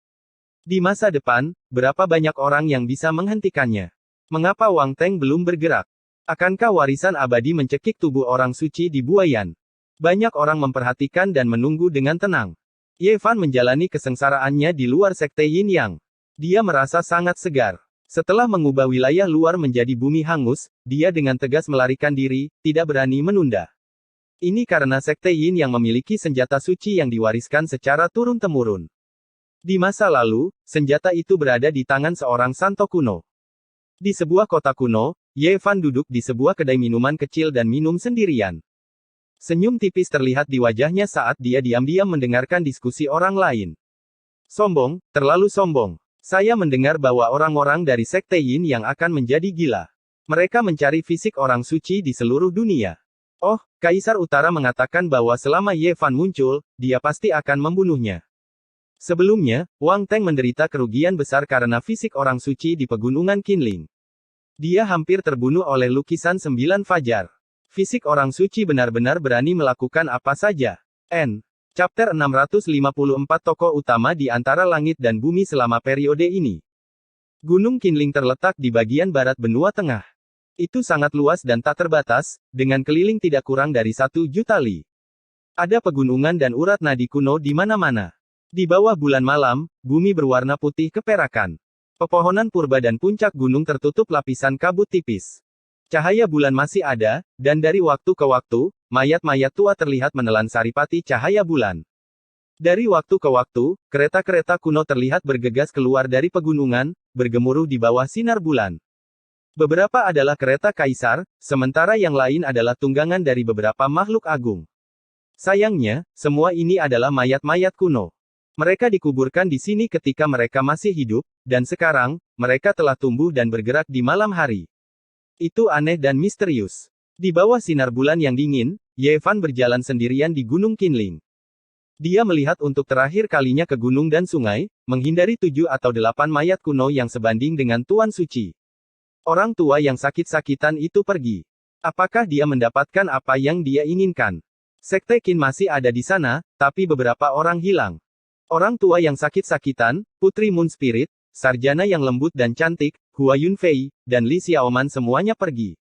Di masa depan, berapa banyak orang yang bisa menghentikannya? Mengapa Wang Teng belum bergerak? Akankah warisan abadi mencekik tubuh orang suci di Buayan? Banyak orang memperhatikan dan menunggu dengan tenang. Ye Fan menjalani kesengsaraannya di luar sekte Yin Yang. Dia merasa sangat segar. Setelah mengubah wilayah luar menjadi bumi hangus, dia dengan tegas melarikan diri, tidak berani menunda. Ini karena sekte Yin yang memiliki senjata suci yang diwariskan secara turun-temurun. Di masa lalu, senjata itu berada di tangan seorang santo kuno. Di sebuah kota kuno, Ye Fan duduk di sebuah kedai minuman kecil dan minum sendirian. Senyum tipis terlihat di wajahnya saat dia diam-diam mendengarkan diskusi orang lain. Sombong, terlalu sombong. Saya mendengar bahwa orang-orang dari sekte Yin yang akan menjadi gila. Mereka mencari fisik orang suci di seluruh dunia. Oh, Kaisar Utara mengatakan bahwa selama Ye Fan muncul, dia pasti akan membunuhnya. Sebelumnya, Wang Teng menderita kerugian besar karena fisik orang suci di pegunungan Qinling. Dia hampir terbunuh oleh lukisan 9 fajar. Fisik orang suci benar-benar berani melakukan apa saja. Chapter 654 Tokoh utama di antara langit dan bumi selama periode ini. Gunung Qinling terletak di bagian barat benua tengah. Itu sangat luas dan tak terbatas, dengan keliling tidak kurang dari 1 juta li. Ada pegunungan dan urat nadi kuno di mana-mana. Di bawah bulan malam, bumi berwarna putih keperakan. Pepohonan purba dan puncak gunung tertutup lapisan kabut tipis. Cahaya bulan masih ada, dan dari waktu ke waktu, mayat-mayat tua terlihat menelan saripati cahaya bulan. Dari waktu ke waktu, kereta-kereta kuno terlihat bergegas keluar dari pegunungan, bergemuruh di bawah sinar bulan. Beberapa adalah kereta kaisar, sementara yang lain adalah tunggangan dari beberapa makhluk agung. Sayangnya, semua ini adalah mayat-mayat kuno. Mereka dikuburkan di sini ketika mereka masih hidup, dan sekarang, mereka telah tumbuh dan bergerak di malam hari. Itu aneh dan misterius. Di bawah sinar bulan yang dingin, Ye Fan berjalan sendirian di Gunung Qinling. Dia melihat untuk terakhir kalinya ke gunung dan sungai, menghindari 7 atau 8 mayat kuno yang sebanding dengan Tuan Suci. Orang tua yang sakit-sakitan itu pergi. Apakah dia mendapatkan apa yang dia inginkan? Sekte Qin masih ada di sana, tapi beberapa orang hilang. Orang tua yang sakit-sakitan, Putri Moon Spirit, sarjana yang lembut dan cantik, Hua Yunfei, dan Li Xiaoman semuanya pergi.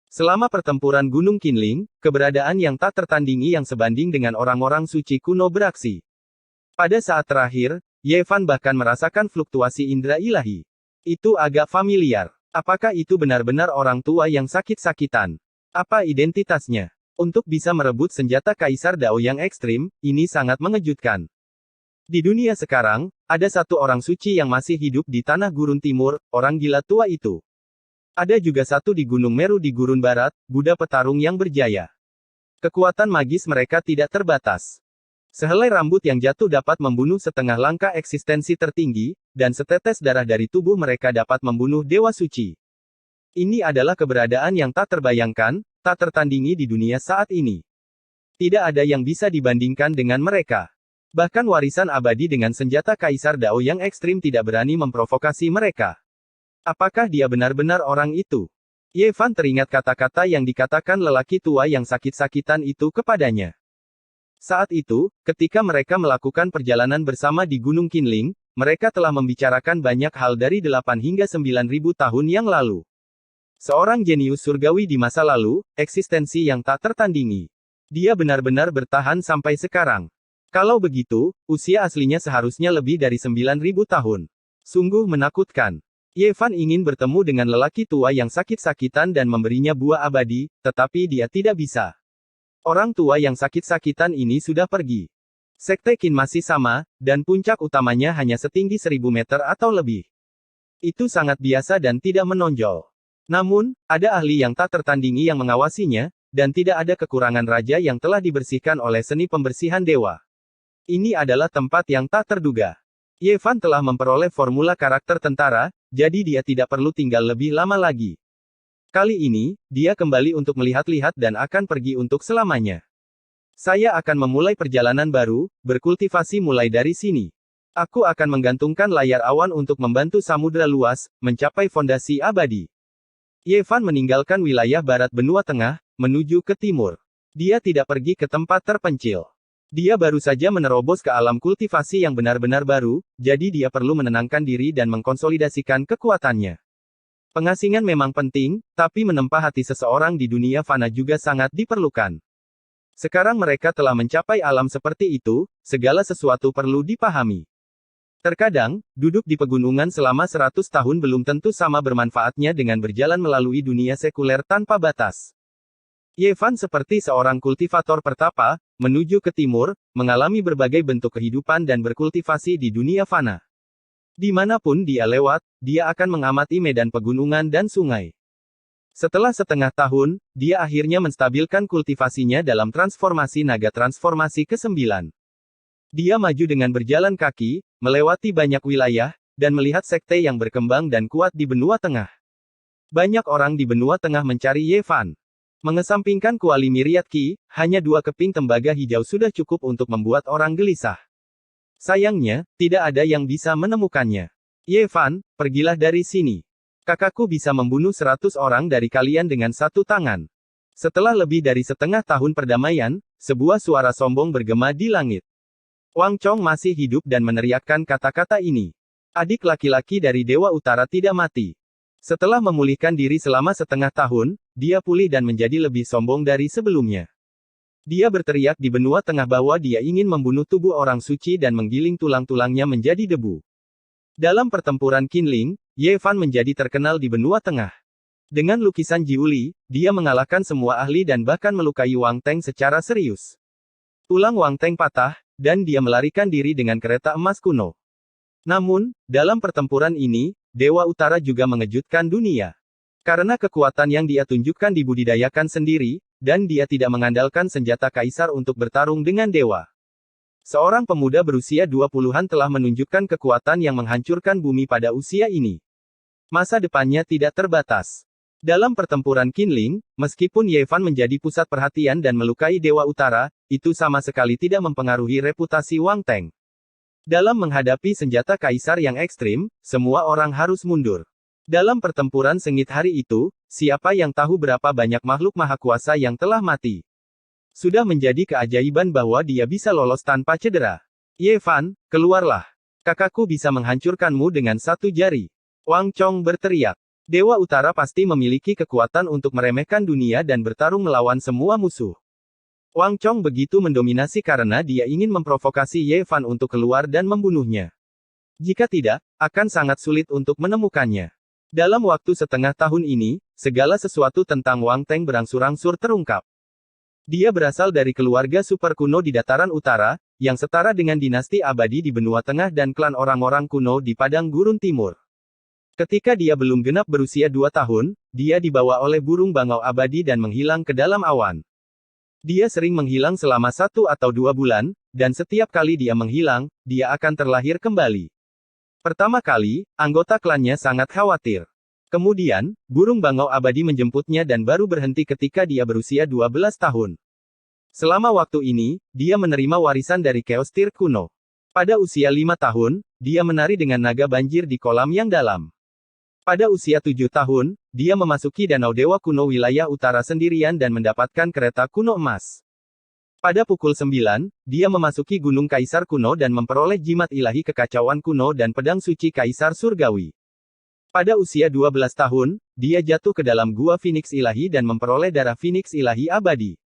Selama pertempuran Gunung Qinling, keberadaan yang tak tertandingi yang sebanding dengan orang-orang suci kuno beraksi. Pada saat terakhir, Ye Fan bahkan merasakan fluktuasi indera ilahi. Itu agak familiar. Apakah itu benar-benar orang tua yang sakit-sakitan? Apa identitasnya? Untuk bisa merebut senjata Kaisar Dao yang ekstrim, ini sangat mengejutkan. Di dunia sekarang, ada satu orang suci yang masih hidup di tanah gurun timur, orang gila tua itu. Ada juga satu di Gunung Meru di gurun barat, Buddha petarung yang berjaya. Kekuatan magis mereka tidak terbatas. Sehelai rambut yang jatuh dapat membunuh setengah langkah eksistensi tertinggi, dan setetes darah dari tubuh mereka dapat membunuh dewa suci. Ini adalah keberadaan yang tak terbayangkan, tak tertandingi di dunia saat ini. Tidak ada yang bisa dibandingkan dengan mereka. Bahkan warisan abadi dengan senjata Kaisar Dao yang ekstrim tidak berani memprovokasi mereka. Apakah dia benar-benar orang itu? Ye Fan teringat kata-kata yang dikatakan lelaki tua yang sakit-sakitan itu kepadanya. Saat itu, ketika mereka melakukan perjalanan bersama di Gunung Qinling, mereka telah membicarakan banyak hal dari 8 hingga 9.000 tahun yang lalu. Seorang jenius surgawi di masa lalu, eksistensi yang tak tertandingi. Dia benar-benar bertahan sampai sekarang. Kalau begitu, usia aslinya seharusnya lebih dari 9.000 tahun. Sungguh menakutkan. Ye Fan ingin bertemu dengan lelaki tua yang sakit-sakitan dan memberinya buah abadi, tetapi dia tidak bisa. Orang tua yang sakit-sakitan ini sudah pergi. Sekte Qin masih sama, dan puncak utamanya hanya setinggi 1000 meter atau lebih. Itu sangat biasa dan tidak menonjol. Namun, ada ahli yang tak tertandingi yang mengawasinya, dan tidak ada kekurangan raja yang telah dibersihkan oleh seni pembersihan dewa. Ini adalah tempat yang tak terduga. Ye Fan telah memperoleh formula karakter tentara, jadi dia tidak perlu tinggal lebih lama lagi. Kali ini, dia kembali untuk melihat-lihat dan akan pergi untuk selamanya. Saya akan memulai perjalanan baru, berkultivasi mulai dari sini. Aku akan menggantungkan layar awan untuk membantu samudera luas, mencapai fondasi abadi. Ye Fan meninggalkan wilayah barat benua tengah, menuju ke timur. Dia tidak pergi ke tempat terpencil. Dia baru saja menerobos ke alam kultivasi yang benar-benar baru, jadi dia perlu menenangkan diri dan mengkonsolidasikan kekuatannya. Pengasingan memang penting, tapi menempa hati seseorang di dunia fana juga sangat diperlukan. Sekarang mereka telah mencapai alam seperti itu, segala sesuatu perlu dipahami. Terkadang, duduk di pegunungan selama 100 tahun belum tentu sama bermanfaatnya dengan berjalan melalui dunia sekuler tanpa batas. Ye Fan seperti seorang kultivator pertapa, menuju ke timur, mengalami berbagai bentuk kehidupan dan berkultivasi di dunia fana. Dimanapun dia lewat, dia akan mengamati medan pegunungan dan sungai. Setelah setengah tahun, dia akhirnya menstabilkan kultivasinya dalam transformasi naga transformasi ke-9. Dia maju dengan berjalan kaki, melewati banyak wilayah, dan melihat sekte yang berkembang dan kuat di benua tengah. Banyak orang di benua tengah mencari Ye Fan. Mengesampingkan kuali Myriad Qi, hanya 2 keping tembaga hijau sudah cukup untuk membuat orang gelisah. Sayangnya, tidak ada yang bisa menemukannya. Ye Fan, pergilah dari sini. Kakakku bisa membunuh 100 orang dari kalian dengan satu tangan. Setelah lebih dari setengah tahun perdamaian, sebuah suara sombong bergema di langit. Wang Chong masih hidup dan meneriakkan kata-kata ini. Adik laki-laki dari Dewa Utara tidak mati. Setelah memulihkan diri selama setengah tahun, dia pulih dan menjadi lebih sombong dari sebelumnya. Dia berteriak di benua tengah bahwa dia ingin membunuh tubuh orang suci dan menggiling tulang-tulangnya menjadi debu. Dalam pertempuran Qinling, Ye Fan menjadi terkenal di benua tengah. Dengan lukisan Jiuli, dia mengalahkan semua ahli dan bahkan melukai Wang Teng secara serius. Tulang Wang Teng patah, dan dia melarikan diri dengan kereta emas kuno. Namun, dalam pertempuran ini, Dewa Utara juga mengejutkan dunia. Karena kekuatan yang dia tunjukkan dibudidayakan sendiri, dan dia tidak mengandalkan senjata kaisar untuk bertarung dengan dewa. Seorang pemuda berusia 20-an telah menunjukkan kekuatan yang menghancurkan bumi pada usia ini. Masa depannya tidak terbatas. Dalam pertempuran Qinling, meskipun Ye Fan menjadi pusat perhatian dan melukai Dewa Utara, itu sama sekali tidak mempengaruhi reputasi Wang Teng. Dalam menghadapi senjata kaisar yang ekstrim, semua orang harus mundur. Dalam pertempuran sengit hari itu, siapa yang tahu berapa banyak makhluk maha kuasa yang telah mati. Sudah menjadi keajaiban bahwa dia bisa lolos tanpa cedera. Ye Fan, keluarlah. Kakakku bisa menghancurkanmu dengan satu jari. Wang Chong berteriak. Dewa Utara pasti memiliki kekuatan untuk meremehkan dunia dan bertarung melawan semua musuh. Wang Chong begitu mendominasi karena dia ingin memprovokasi Ye Fan untuk keluar dan membunuhnya. Jika tidak, akan sangat sulit untuk menemukannya. Dalam waktu setengah tahun ini, segala sesuatu tentang Wang Teng berangsur-angsur terungkap. Dia berasal dari keluarga super kuno di dataran utara, yang setara dengan dinasti abadi di benua tengah dan klan orang-orang kuno di padang gurun timur. Ketika dia belum genap berusia 2 tahun, dia dibawa oleh burung bangau abadi dan menghilang ke dalam awan. Dia sering menghilang selama 1 atau 2 bulan, dan setiap kali dia menghilang, dia akan terlahir kembali. Pertama kali, anggota klannya sangat khawatir. Kemudian, burung bangau abadi menjemputnya dan baru berhenti ketika dia berusia 12 tahun. Selama waktu ini, dia menerima warisan dari Chaos Tir kuno. Pada usia 5 tahun, dia menari dengan naga banjir di kolam yang dalam. Pada usia 7 tahun, dia memasuki Danau Dewa kuno wilayah utara sendirian dan mendapatkan kereta kuno emas. Pada pukul 9, dia memasuki Gunung Kaisar kuno dan memperoleh jimat ilahi kekacauan kuno dan pedang suci Kaisar Surgawi. Pada usia 12 tahun, dia jatuh ke dalam gua Phoenix ilahi dan memperoleh darah Phoenix ilahi abadi.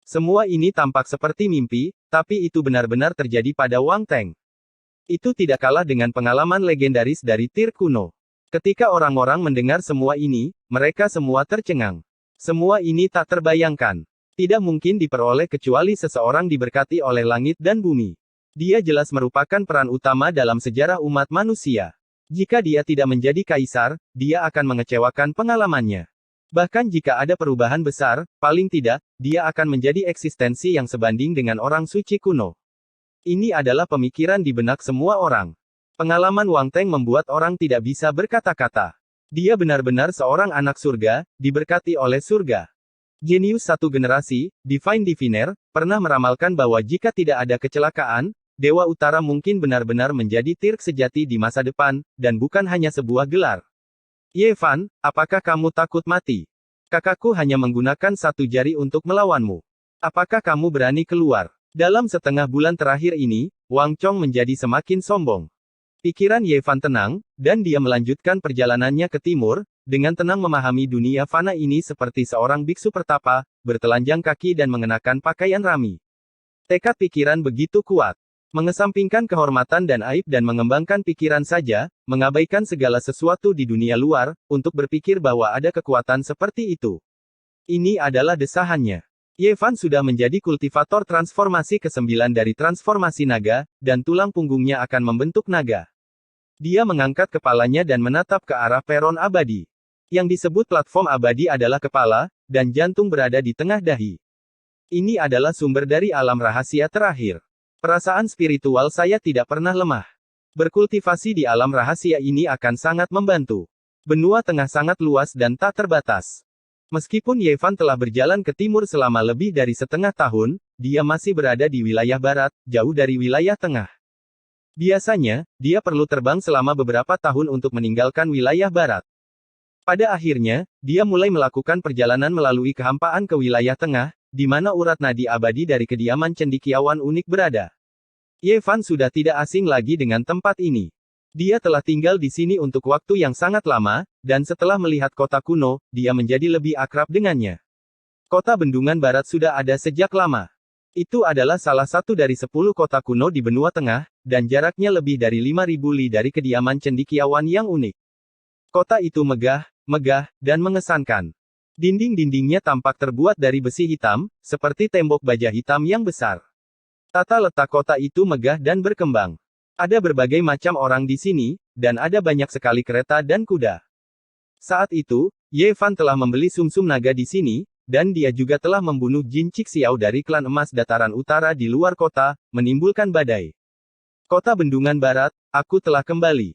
Semua ini tampak seperti mimpi, tapi itu benar-benar terjadi pada Wang Teng. Itu tidak kalah dengan pengalaman legendaris dari Tir kuno. Ketika orang-orang mendengar semua ini, mereka semua tercengang. Semua ini tak terbayangkan. Tidak mungkin diperoleh kecuali seseorang diberkati oleh langit dan bumi. Dia jelas merupakan peran utama dalam sejarah umat manusia. Jika dia tidak menjadi kaisar, dia akan mengecewakan pengalamannya. Bahkan jika ada perubahan besar, paling tidak, dia akan menjadi eksistensi yang sebanding dengan orang suci kuno. Ini adalah pemikiran di benak semua orang. Pengalaman Wang Teng membuat orang tidak bisa berkata-kata. Dia benar-benar seorang anak surga, diberkati oleh surga. Jenius satu generasi, Divine Diviner, pernah meramalkan bahwa jika tidak ada kecelakaan, Dewa Utara mungkin benar-benar menjadi Tirk sejati di masa depan, dan bukan hanya sebuah gelar. Ye Fan, apakah kamu takut mati? Kakakku hanya menggunakan satu jari untuk melawanmu. Apakah kamu berani keluar? Dalam setengah bulan terakhir ini, Wang Chong menjadi semakin sombong. Pikiran Ye Fan tenang, dan dia melanjutkan perjalanannya ke timur, dengan tenang memahami dunia fana ini seperti seorang biksu pertapa, bertelanjang kaki dan mengenakan pakaian rami. Tekad pikiran begitu kuat. Mengesampingkan kehormatan dan aib dan mengembangkan pikiran saja, mengabaikan segala sesuatu di dunia luar, untuk berpikir bahwa ada kekuatan seperti itu. Ini adalah desahannya. Ye Fan sudah menjadi kultivator transformasi ke-9 dari transformasi naga, dan tulang punggungnya akan membentuk naga. Dia mengangkat kepalanya dan menatap ke arah peron abadi. Yang disebut platform abadi adalah kepala, dan jantung berada di tengah dahi. Ini adalah sumber dari alam rahasia terakhir. Perasaan spiritual saya tidak pernah lemah. Berkultivasi di alam rahasia ini akan sangat membantu. Benua tengah sangat luas dan tak terbatas. Meskipun Ye Fan telah berjalan ke timur selama lebih dari setengah tahun, dia masih berada di wilayah barat, jauh dari wilayah tengah. Biasanya, dia perlu terbang selama beberapa tahun untuk meninggalkan wilayah barat. Pada akhirnya, dia mulai melakukan perjalanan melalui kehampaan ke wilayah tengah, di mana urat nadi abadi dari kediaman cendekiawan unik berada. Ye Fan sudah tidak asing lagi dengan tempat ini. Dia telah tinggal di sini untuk waktu yang sangat lama, dan setelah melihat kota kuno, dia menjadi lebih akrab dengannya. Kota Bendungan Barat sudah ada sejak lama. Itu adalah salah satu dari 10 kota kuno di benua tengah, dan jaraknya lebih dari 5.000 li dari kediaman cendekiawan yang unik. Kota itu megah, dan mengesankan. Dinding-dindingnya tampak terbuat dari besi hitam, seperti tembok baja hitam yang besar. Tata letak kota itu megah dan berkembang. Ada berbagai macam orang di sini, dan ada banyak sekali kereta dan kuda. Saat itu, Ye Fan telah membeli sumsum naga di sini, dan dia juga telah membunuh Jin Cixiao dari klan emas dataran utara di luar kota, menimbulkan badai. Kota Bendungan Barat, aku telah kembali.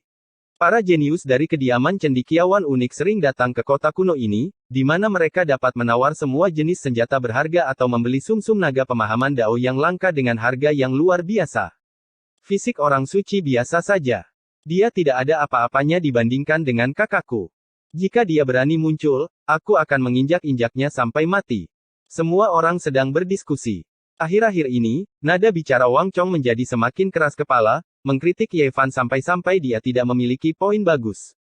Para jenius dari kediaman cendekiawan unik sering datang ke kota kuno ini, di mana mereka dapat menawar semua jenis senjata berharga atau membeli sumsum naga pemahaman Dao yang langka dengan harga yang luar biasa. Fisik orang suci biasa saja. Dia tidak ada apa-apanya dibandingkan dengan kakakku. Jika dia berani muncul, aku akan menginjak-injaknya sampai mati. Semua orang sedang berdiskusi. Akhir-akhir ini, nada bicara Wang Chong menjadi semakin keras kepala, mengkritik Ye Fan sampai-sampai dia tidak memiliki poin bagus.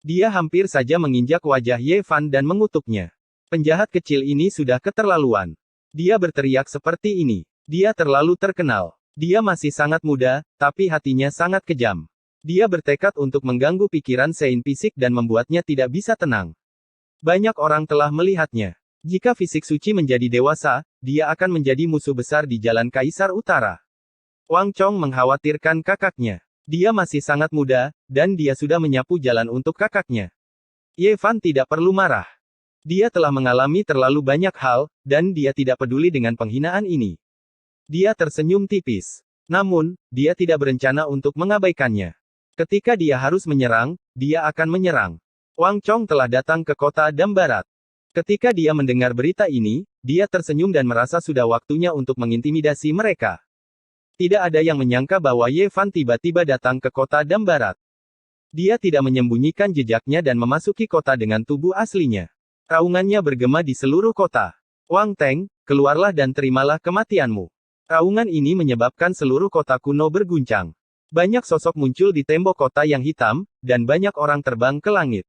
Dia hampir saja menginjak wajah Ye Fan dan mengutuknya. Penjahat kecil ini sudah keterlaluan. Dia berteriak seperti ini. Dia terlalu terkenal. Dia masih sangat muda, tapi hatinya sangat kejam. Dia bertekad untuk mengganggu pikiran Sein Pisik dan membuatnya tidak bisa tenang. Banyak orang telah melihatnya. Jika fisik suci menjadi dewasa, dia akan menjadi musuh besar di jalan Kaisar Utara. Wang Chong mengkhawatirkan kakaknya. Dia masih sangat muda, dan dia sudah menyapu jalan untuk kakaknya. Ye Fan tidak perlu marah. Dia telah mengalami terlalu banyak hal, dan dia tidak peduli dengan penghinaan ini. Dia tersenyum tipis. Namun, dia tidak berencana untuk mengabaikannya. Ketika dia harus menyerang, dia akan menyerang. Wang Chong telah datang ke kota Dam Barat. Ketika dia mendengar berita ini, dia tersenyum dan merasa sudah waktunya untuk mengintimidasi mereka. Tidak ada yang menyangka bahwa Ye Fan tiba-tiba datang ke kota Dam Barat. Dia tidak menyembunyikan jejaknya dan memasuki kota dengan tubuh aslinya. Raungannya bergema di seluruh kota. Wang Teng, keluarlah dan terimalah kematianmu. Raungan ini menyebabkan seluruh kota kuno berguncang. Banyak sosok muncul di tembok kota yang hitam, dan banyak orang terbang ke langit.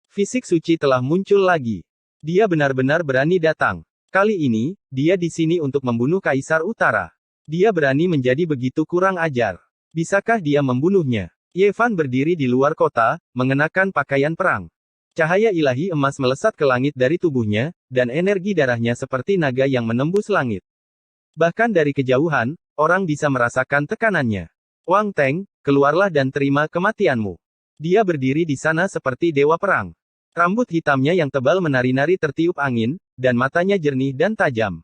Fisik suci telah muncul lagi. Dia benar-benar berani datang. Kali ini, dia di sini untuk membunuh Kaisar Utara. Dia berani menjadi begitu kurang ajar. Bisakah dia membunuhnya? Ye Fan berdiri di luar kota, mengenakan pakaian perang. Cahaya ilahi emas melesat ke langit dari tubuhnya, dan energi darahnya seperti naga yang menembus langit. Bahkan dari kejauhan, orang bisa merasakan tekanannya. Wang Teng, keluarlah dan terima kematianmu. Dia berdiri di sana seperti dewa perang. Rambut hitamnya yang tebal menari-nari tertiup angin, dan matanya jernih dan tajam.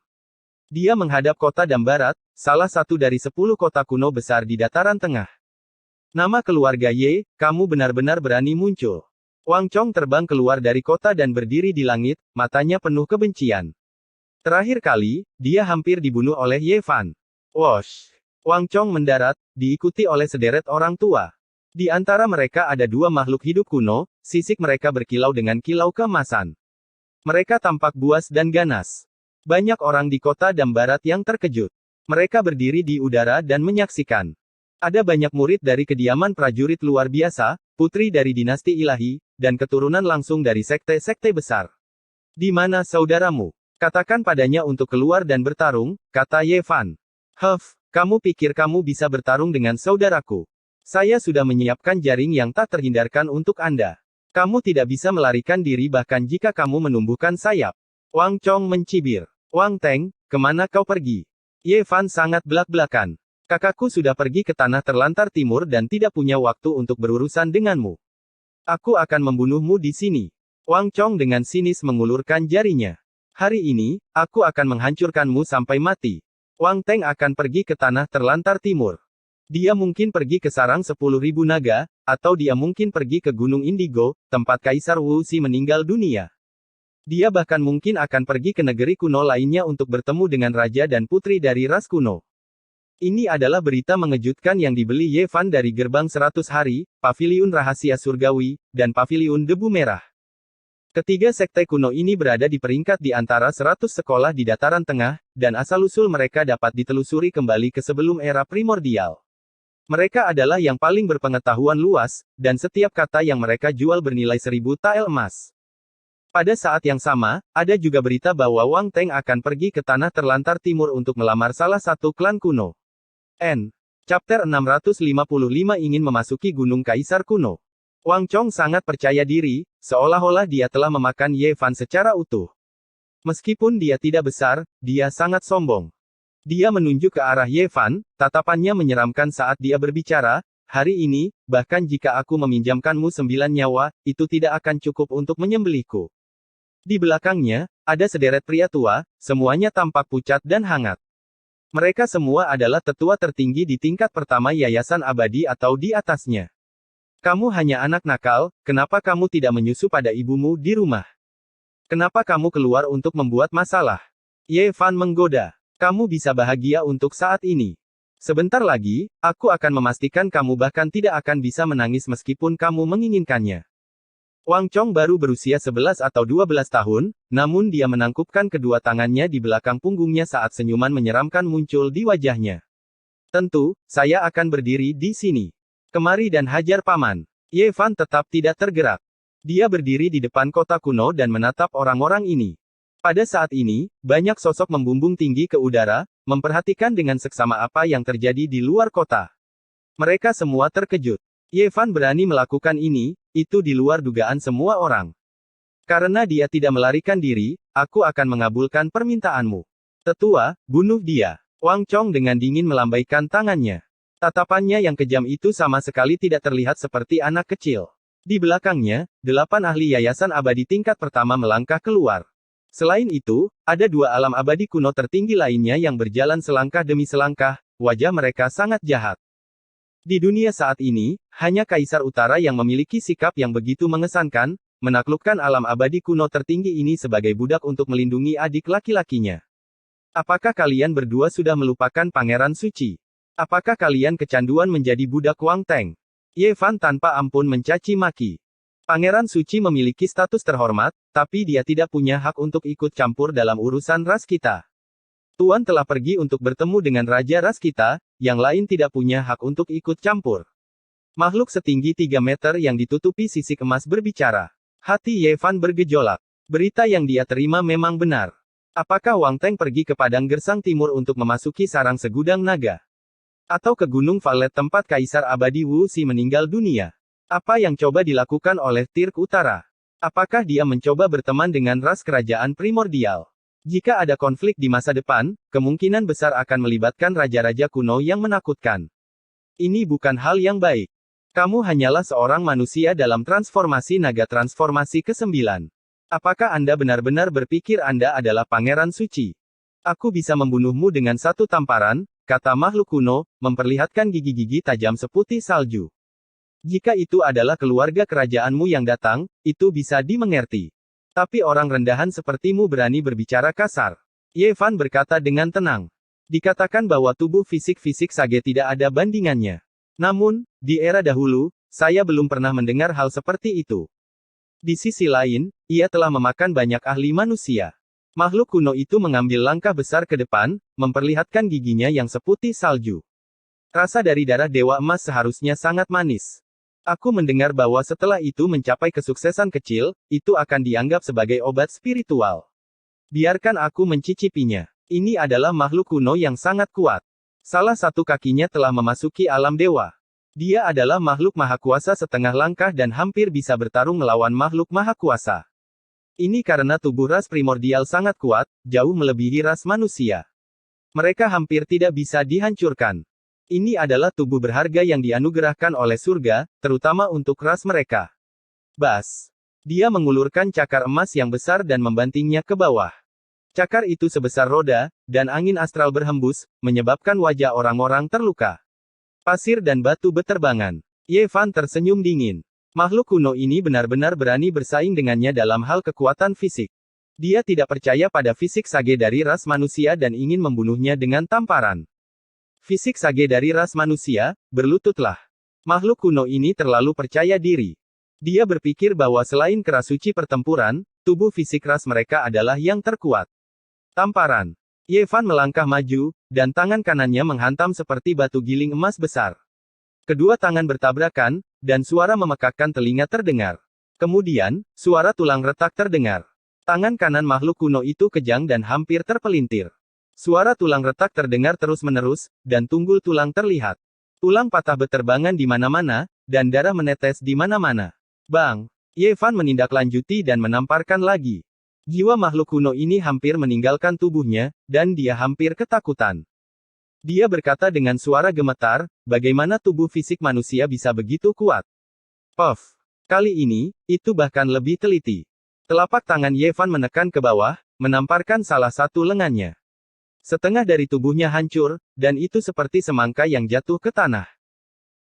Dia menghadap kota Dam Barat, salah satu dari 10 kota kuno besar di dataran tengah. Nama keluarga Ye, kamu benar-benar berani muncul. Wang Chong terbang keluar dari kota dan berdiri di langit, matanya penuh kebencian. Terakhir kali, dia hampir dibunuh oleh Ye Fan. Wosh! Wang Chong mendarat, diikuti oleh sederet orang tua. Di antara mereka ada 2 makhluk hidup kuno, sisik mereka berkilau dengan kilau keemasan. Mereka tampak buas dan ganas. Banyak orang di kota Dam Barat yang terkejut. Mereka berdiri di udara dan menyaksikan. Ada banyak murid dari kediaman prajurit luar biasa, putri dari dinasti ilahi, dan keturunan langsung dari sekte-sekte besar. Di mana saudaramu? Katakan padanya untuk keluar dan bertarung, kata Ye Fan. Kamu pikir kamu bisa bertarung dengan saudaraku? Saya sudah menyiapkan jaring yang tak terhindarkan untuk Anda. Kamu tidak bisa melarikan diri bahkan jika kamu menumbuhkan sayap. Wang Chong mencibir. Wang Teng, kemana kau pergi? Ye Fan sangat belak-belakan. Kakakku sudah pergi ke tanah terlantar timur dan tidak punya waktu untuk berurusan denganmu. Aku akan membunuhmu di sini. Wang Chong dengan sinis mengulurkan jarinya. Hari ini, aku akan menghancurkanmu sampai mati. Wang Teng akan pergi ke tanah terlantar timur. Dia mungkin pergi ke sarang 10.000 naga, atau dia mungkin pergi ke Gunung Indigo, tempat Kaisar Wu Xi meninggal dunia. Dia bahkan mungkin akan pergi ke negeri kuno lainnya untuk bertemu dengan raja dan putri dari ras kuno. Ini adalah berita mengejutkan yang dibeli Ye Fan dari Gerbang 100 Hari, Paviliun Rahasia Surgawi, dan Paviliun Debu Merah. Ketiga sekte kuno ini berada di peringkat di antara 100 sekolah di dataran tengah, dan asal-usul mereka dapat ditelusuri kembali ke sebelum era primordial. Mereka adalah yang paling berpengetahuan luas, dan setiap kata yang mereka jual bernilai 1000 tael emas. Pada saat yang sama, ada juga berita bahwa Wang Teng akan pergi ke tanah terlantar timur untuk melamar salah satu klan kuno. Chapter 655 ingin memasuki Gunung Kaisar Kuno. Wang Chong sangat percaya diri, seolah-olah dia telah memakan Ye Fan secara utuh. Meskipun dia tidak besar, dia sangat sombong. Dia menunjuk ke arah Ye Fan, tatapannya menyeramkan saat dia berbicara, hari ini, bahkan jika aku meminjamkanmu 9 nyawa, itu tidak akan cukup untuk menyembelihku. Di belakangnya, ada sederet pria tua, semuanya tampak pucat dan hangat. Mereka semua adalah tetua tertinggi di tingkat pertama Yayasan Abadi atau di atasnya. Kamu hanya anak nakal, kenapa kamu tidak menyusu pada ibumu di rumah? Kenapa kamu keluar untuk membuat masalah? Ye Fan menggoda. Kamu bisa bahagia untuk saat ini. Sebentar lagi, aku akan memastikan kamu bahkan tidak akan bisa menangis meskipun kamu menginginkannya. Wang Chong baru berusia 11 atau 12 tahun, namun dia menangkupkan kedua tangannya di belakang punggungnya saat senyuman menyeramkan muncul di wajahnya. Tentu, saya akan berdiri di sini. Kemari dan hajar paman. Ye Fan tetap tidak tergerak. Dia berdiri di depan kota kuno dan menatap orang-orang ini. Pada saat ini, banyak sosok membumbung tinggi ke udara, memperhatikan dengan seksama apa yang terjadi di luar kota. Mereka semua terkejut. Ye Fan berani melakukan ini, itu di luar dugaan semua orang. Karena dia tidak melarikan diri, aku akan mengabulkan permintaanmu. Tetua, bunuh dia. Wang Chong dengan dingin melambaikan tangannya. Tatapannya yang kejam itu sama sekali tidak terlihat seperti anak kecil. Di belakangnya, 8 ahli Yayasan Abadi tingkat pertama melangkah keluar. Selain itu, ada 2 alam abadi kuno tertinggi lainnya yang berjalan selangkah demi selangkah, wajah mereka sangat jahat. Di dunia saat ini, hanya Kaisar Utara yang memiliki sikap yang begitu mengesankan, menaklukkan alam abadi kuno tertinggi ini sebagai budak untuk melindungi adik laki-lakinya. Apakah kalian berdua sudah melupakan Pangeran Suci? Apakah kalian kecanduan menjadi budak Wang Teng? Ye Fan tanpa ampun mencaci maki. Pangeran Suci memiliki status terhormat, tapi dia tidak punya hak untuk ikut campur dalam urusan ras kita. Tuan telah pergi untuk bertemu dengan Raja ras kita, yang lain tidak punya hak untuk ikut campur. Makhluk setinggi 3 meter yang ditutupi sisik emas berbicara. Hati Ye Fan bergejolak. Berita yang dia terima memang benar. Apakah Wang Teng pergi ke Padang Gersang Timur untuk memasuki sarang segudang naga? Atau ke Gunung Valet tempat Kaisar Abadi Wu Xi meninggal dunia? Apa yang coba dilakukan oleh Tirk Utara? Apakah dia mencoba berteman dengan ras kerajaan primordial? Jika ada konflik di masa depan, kemungkinan besar akan melibatkan raja-raja kuno yang menakutkan. Ini bukan hal yang baik. Kamu hanyalah seorang manusia dalam transformasi naga transformasi ke-9. Apakah Anda benar-benar berpikir Anda adalah pangeran suci? Aku bisa membunuhmu dengan satu tamparan, kata makhluk kuno, memperlihatkan gigi-gigi tajam seputih salju. Jika itu adalah keluarga kerajaanmu yang datang, itu bisa dimengerti. Tapi orang rendahan sepertimu berani berbicara kasar. Ye Fan berkata dengan tenang. Dikatakan bahwa tubuh fisik-fisik Sage tidak ada bandingannya. Namun, di era dahulu, saya belum pernah mendengar hal seperti itu. Di sisi lain, ia telah memakan banyak ahli manusia. Makhluk kuno itu mengambil langkah besar ke depan, memperlihatkan giginya yang seputih salju. Rasa dari darah Dewa Emas seharusnya sangat manis. Aku mendengar bahwa setelah itu mencapai kesuksesan kecil, itu akan dianggap sebagai obat spiritual. Biarkan aku mencicipinya. Ini adalah makhluk kuno yang sangat kuat. Salah satu kakinya telah memasuki alam dewa. Dia adalah makhluk maha kuasa setengah langkah dan hampir bisa bertarung melawan makhluk maha kuasa. Ini karena tubuh ras primordial sangat kuat, jauh melebihi ras manusia. Mereka hampir tidak bisa dihancurkan. Ini adalah tubuh berharga yang dianugerahkan oleh surga, terutama untuk ras mereka. Bas. Dia mengulurkan cakar emas yang besar dan membantingnya ke bawah. Cakar itu sebesar roda, dan angin astral berhembus, menyebabkan wajah orang-orang terluka. Pasir dan batu beterbangan. Ye Fan tersenyum dingin. Makhluk kuno ini benar-benar berani bersaing dengannya dalam hal kekuatan fisik. Dia tidak percaya pada fisik Sage dari ras manusia dan ingin membunuhnya dengan tamparan. Fisik Sage dari ras manusia, berlututlah. Makhluk kuno ini terlalu percaya diri. Dia berpikir bahwa selain keras suci pertempuran, tubuh fisik ras mereka adalah yang terkuat. Tamparan. Ye Fan melangkah maju, dan tangan kanannya menghantam seperti batu giling emas besar. Kedua tangan bertabrakan, dan suara memekakkan telinga terdengar. Kemudian, suara tulang retak terdengar. Tangan kanan makhluk kuno itu kejang dan hampir terpelintir. Suara tulang retak terdengar terus-menerus, dan tunggul tulang terlihat. Tulang patah beterbangan di mana-mana, dan darah menetes di mana-mana. Bang! Ye Fan menindaklanjuti dan menamparkan lagi. Jiwa makhluk kuno ini hampir meninggalkan tubuhnya, dan dia hampir ketakutan. Dia berkata dengan suara gemetar, bagaimana tubuh fisik manusia bisa begitu kuat? Puff! Kali ini, itu bahkan lebih teliti. Telapak tangan Ye Fan menekan ke bawah, menamparkan salah satu lengannya. Setengah dari tubuhnya hancur, dan itu seperti semangka yang jatuh ke tanah.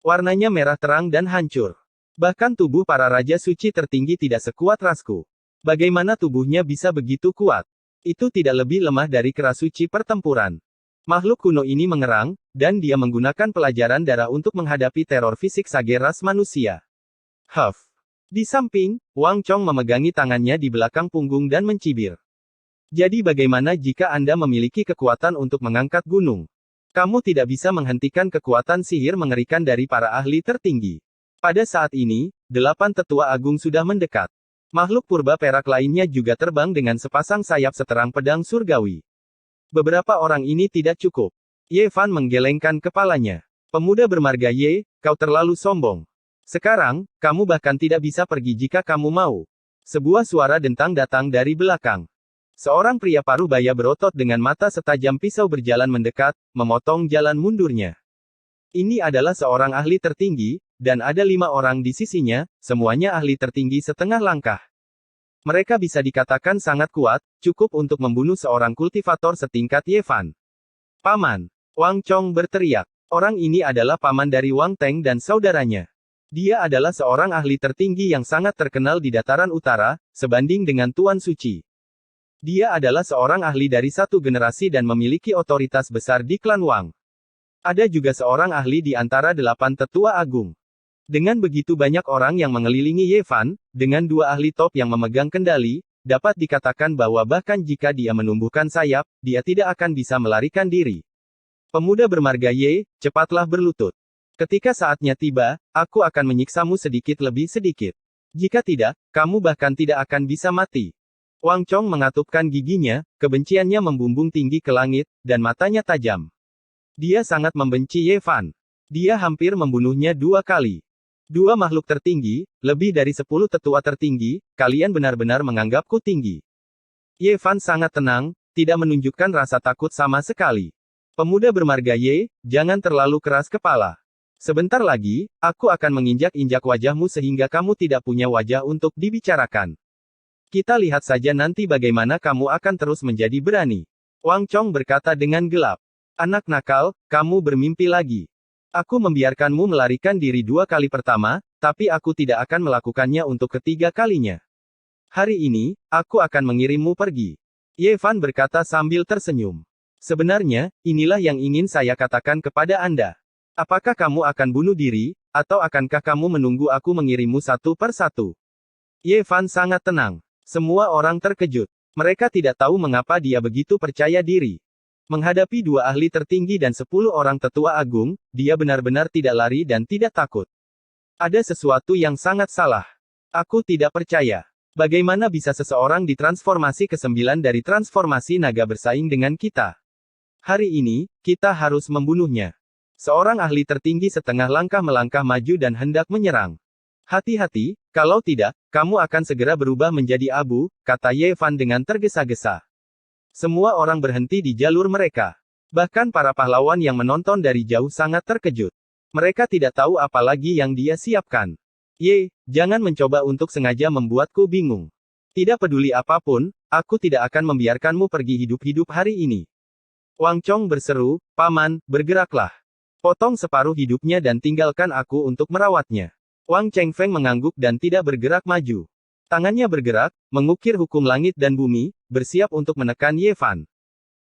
Warnanya merah terang dan hancur. Bahkan tubuh para raja suci tertinggi tidak sekuat rasku. Bagaimana tubuhnya bisa begitu kuat? Itu tidak lebih lemah dari keras suci pertempuran. Makhluk kuno ini mengerang, dan dia menggunakan pelajaran darah untuk menghadapi teror fisik Sage ras manusia. Huff. Di samping, Wang Chong memegangi tangannya di belakang punggung dan mencibir. Jadi bagaimana jika Anda memiliki kekuatan untuk mengangkat gunung? Kamu tidak bisa menghentikan kekuatan sihir mengerikan dari para ahli tertinggi. Pada saat ini, 8 tetua agung sudah mendekat. Makhluk purba perak lainnya juga terbang dengan sepasang sayap seterang pedang surgawi. Beberapa orang ini tidak cukup. Ye Fan menggelengkan kepalanya. Pemuda bermarga Ye, kau terlalu sombong. Sekarang, kamu bahkan tidak bisa pergi jika kamu mau. Sebuah suara dentang datang dari belakang. Seorang pria parubaya berotot dengan mata setajam pisau berjalan mendekat, memotong jalan mundurnya. Ini adalah seorang ahli tertinggi, dan ada 5 orang di sisinya, semuanya ahli tertinggi setengah langkah. Mereka bisa dikatakan sangat kuat, cukup untuk membunuh seorang kultivator setingkat Ye Fan. Paman! Wang Chong berteriak. Orang ini adalah paman dari Wang Teng dan saudaranya. Dia adalah seorang ahli tertinggi yang sangat terkenal di dataran utara, sebanding dengan Tuan Suci. Dia adalah seorang ahli dari satu generasi dan memiliki otoritas besar di klan Wang. Ada juga seorang ahli di antara 8 tetua agung. Dengan begitu banyak orang yang mengelilingi Ye Fan, dengan 2 ahli top yang memegang kendali, dapat dikatakan bahwa bahkan jika dia menumbuhkan sayap, dia tidak akan bisa melarikan diri. Pemuda bermarga Ye, cepatlah berlutut. Ketika saatnya tiba, aku akan menyiksamu sedikit lebih sedikit. Jika tidak, kamu bahkan tidak akan bisa mati. Wang Chong mengatupkan giginya, kebenciannya membumbung tinggi ke langit, dan matanya tajam. Dia sangat membenci Ye Fan. Dia hampir membunuhnya 2 kali. 2 makhluk tertinggi, lebih dari 10 tetua tertinggi, kalian benar-benar menganggapku tinggi. Ye Fan sangat tenang, tidak menunjukkan rasa takut sama sekali. Pemuda bermarga Ye, jangan terlalu keras kepala. Sebentar lagi, aku akan menginjak-injak wajahmu sehingga kamu tidak punya wajah untuk dibicarakan. Kita lihat saja nanti bagaimana kamu akan terus menjadi berani. Wang Chong berkata dengan gelap. Anak nakal, kamu bermimpi lagi. Aku membiarkanmu melarikan diri 2 kali pertama, tapi aku tidak akan melakukannya untuk ketiga kalinya. Hari ini, aku akan mengirimmu pergi. Ye Fan berkata sambil tersenyum. Sebenarnya, inilah yang ingin saya katakan kepada Anda. Apakah kamu akan bunuh diri, atau akankah kamu menunggu aku mengirimmu satu per satu? Ye Fan sangat tenang. Semua orang terkejut. Mereka tidak tahu mengapa dia begitu percaya diri. Menghadapi 2 ahli tertinggi dan 10 orang tetua agung, dia benar-benar tidak lari dan tidak takut. Ada sesuatu yang sangat salah. Aku tidak percaya. Bagaimana bisa seseorang ditransformasi ke-9 dari transformasi naga bersaing dengan kita? Hari ini, kita harus membunuhnya. Seorang ahli tertinggi setengah langkah melangkah maju dan hendak menyerang. Hati-hati, kalau tidak, kamu akan segera berubah menjadi abu, kata Ye Fan dengan tergesa-gesa. Semua orang berhenti di jalur mereka. Bahkan para pahlawan yang menonton dari jauh sangat terkejut. Mereka tidak tahu apa lagi yang dia siapkan. Ye, jangan mencoba untuk sengaja membuatku bingung. Tidak peduli apapun, aku tidak akan membiarkanmu pergi hidup-hidup hari ini. Wang Chong berseru, Paman, bergeraklah. Potong separuh hidupnya dan tinggalkan aku untuk merawatnya. Wang Chengfeng mengangguk dan tidak bergerak maju. Tangannya bergerak, mengukir hukum langit dan bumi, bersiap untuk menekan Ye Fan.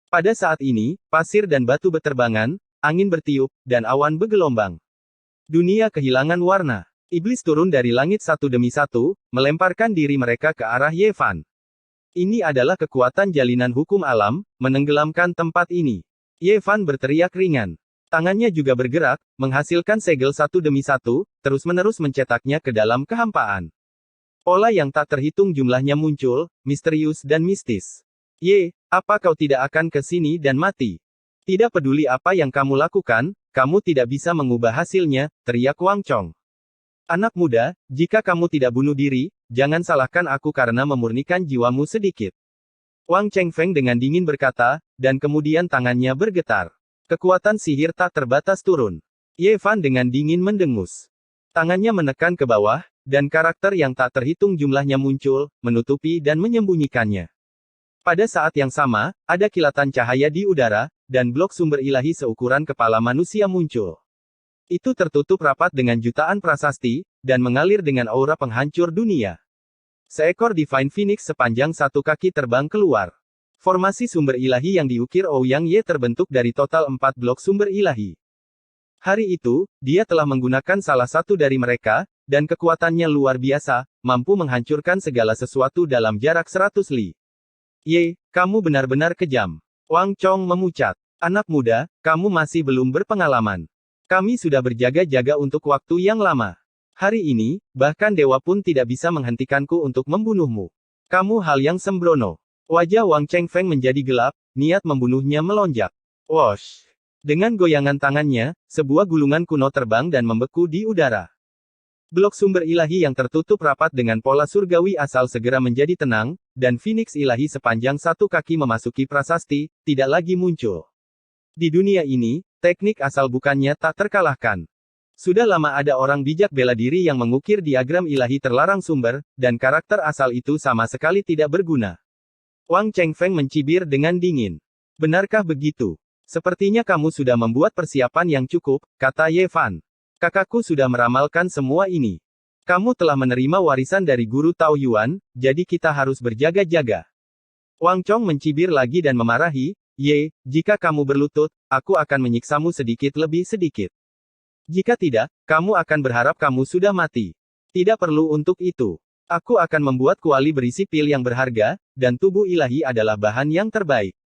Pada saat ini, pasir dan batu berterbangan, angin bertiup, dan awan bergelombang. Dunia kehilangan warna. Iblis turun dari langit satu demi satu, melemparkan diri mereka ke arah Ye Fan. Ini adalah kekuatan jalinan hukum alam, menenggelamkan tempat ini. Ye Fan berteriak ringan. Tangannya juga bergerak, menghasilkan segel satu demi satu, terus-menerus mencetaknya ke dalam kehampaan. Pola yang tak terhitung jumlahnya muncul, misterius dan mistis. Ye, apa kau tidak akan ke sini dan mati? Tidak peduli apa yang kamu lakukan, kamu tidak bisa mengubah hasilnya, teriak Wang Chong. Anak muda, jika kamu tidak bunuh diri, jangan salahkan aku karena memurnikan jiwamu sedikit. Wang Chengfeng dengan dingin berkata, dan kemudian tangannya bergetar. Kekuatan sihir tak terbatas turun. Ye Fan dengan dingin mendengus. Tangannya menekan ke bawah, dan karakter yang tak terhitung jumlahnya muncul, menutupi dan menyembunyikannya. Pada saat yang sama, ada kilatan cahaya di udara, dan blok sumber ilahi seukuran kepala manusia muncul. Itu tertutup rapat dengan jutaan prasasti, dan mengalir dengan aura penghancur dunia. Seekor Divine Phoenix sepanjang 1 kaki terbang keluar. Formasi sumber ilahi yang diukir Ouyang Ye terbentuk dari total 4 blok sumber ilahi. Hari itu, dia telah menggunakan salah satu dari mereka, dan kekuatannya luar biasa, mampu menghancurkan segala sesuatu dalam jarak 100 li. Ye, kamu benar-benar kejam. Wang Chong memucat. Anak muda, kamu masih belum berpengalaman. Kami sudah berjaga-jaga untuk waktu yang lama. Hari ini, bahkan dewa pun tidak bisa menghentikanku untuk membunuhmu. Kamu hal yang sembrono. Wajah Wang Chengfeng menjadi gelap, niat membunuhnya melonjak. Wosh! Dengan goyangan tangannya, sebuah gulungan kuno terbang dan membeku di udara. Blok sumber ilahi yang tertutup rapat dengan pola surgawi asal segera menjadi tenang, dan Phoenix ilahi sepanjang 1 kaki memasuki prasasti, tidak lagi muncul. Di dunia ini, teknik asal bukannya tak terkalahkan. Sudah lama ada orang bijak bela diri yang mengukir diagram ilahi terlarang sumber, dan karakter asal itu sama sekali tidak berguna. Wang Chengfeng mencibir dengan dingin. Benarkah begitu? Sepertinya kamu sudah membuat persiapan yang cukup, kata Ye Fan. Kakakku sudah meramalkan semua ini. Kamu telah menerima warisan dari guru Tao Yuan, jadi kita harus berjaga-jaga. Wang Chong mencibir lagi dan memarahi, Ye, jika kamu berlutut, aku akan menyiksamu sedikit lebih sedikit. Jika tidak, kamu akan berharap kamu sudah mati. Tidak perlu untuk itu. Aku akan membuat kuali berisi pil yang berharga, dan tubuh ilahi adalah bahan yang terbaik.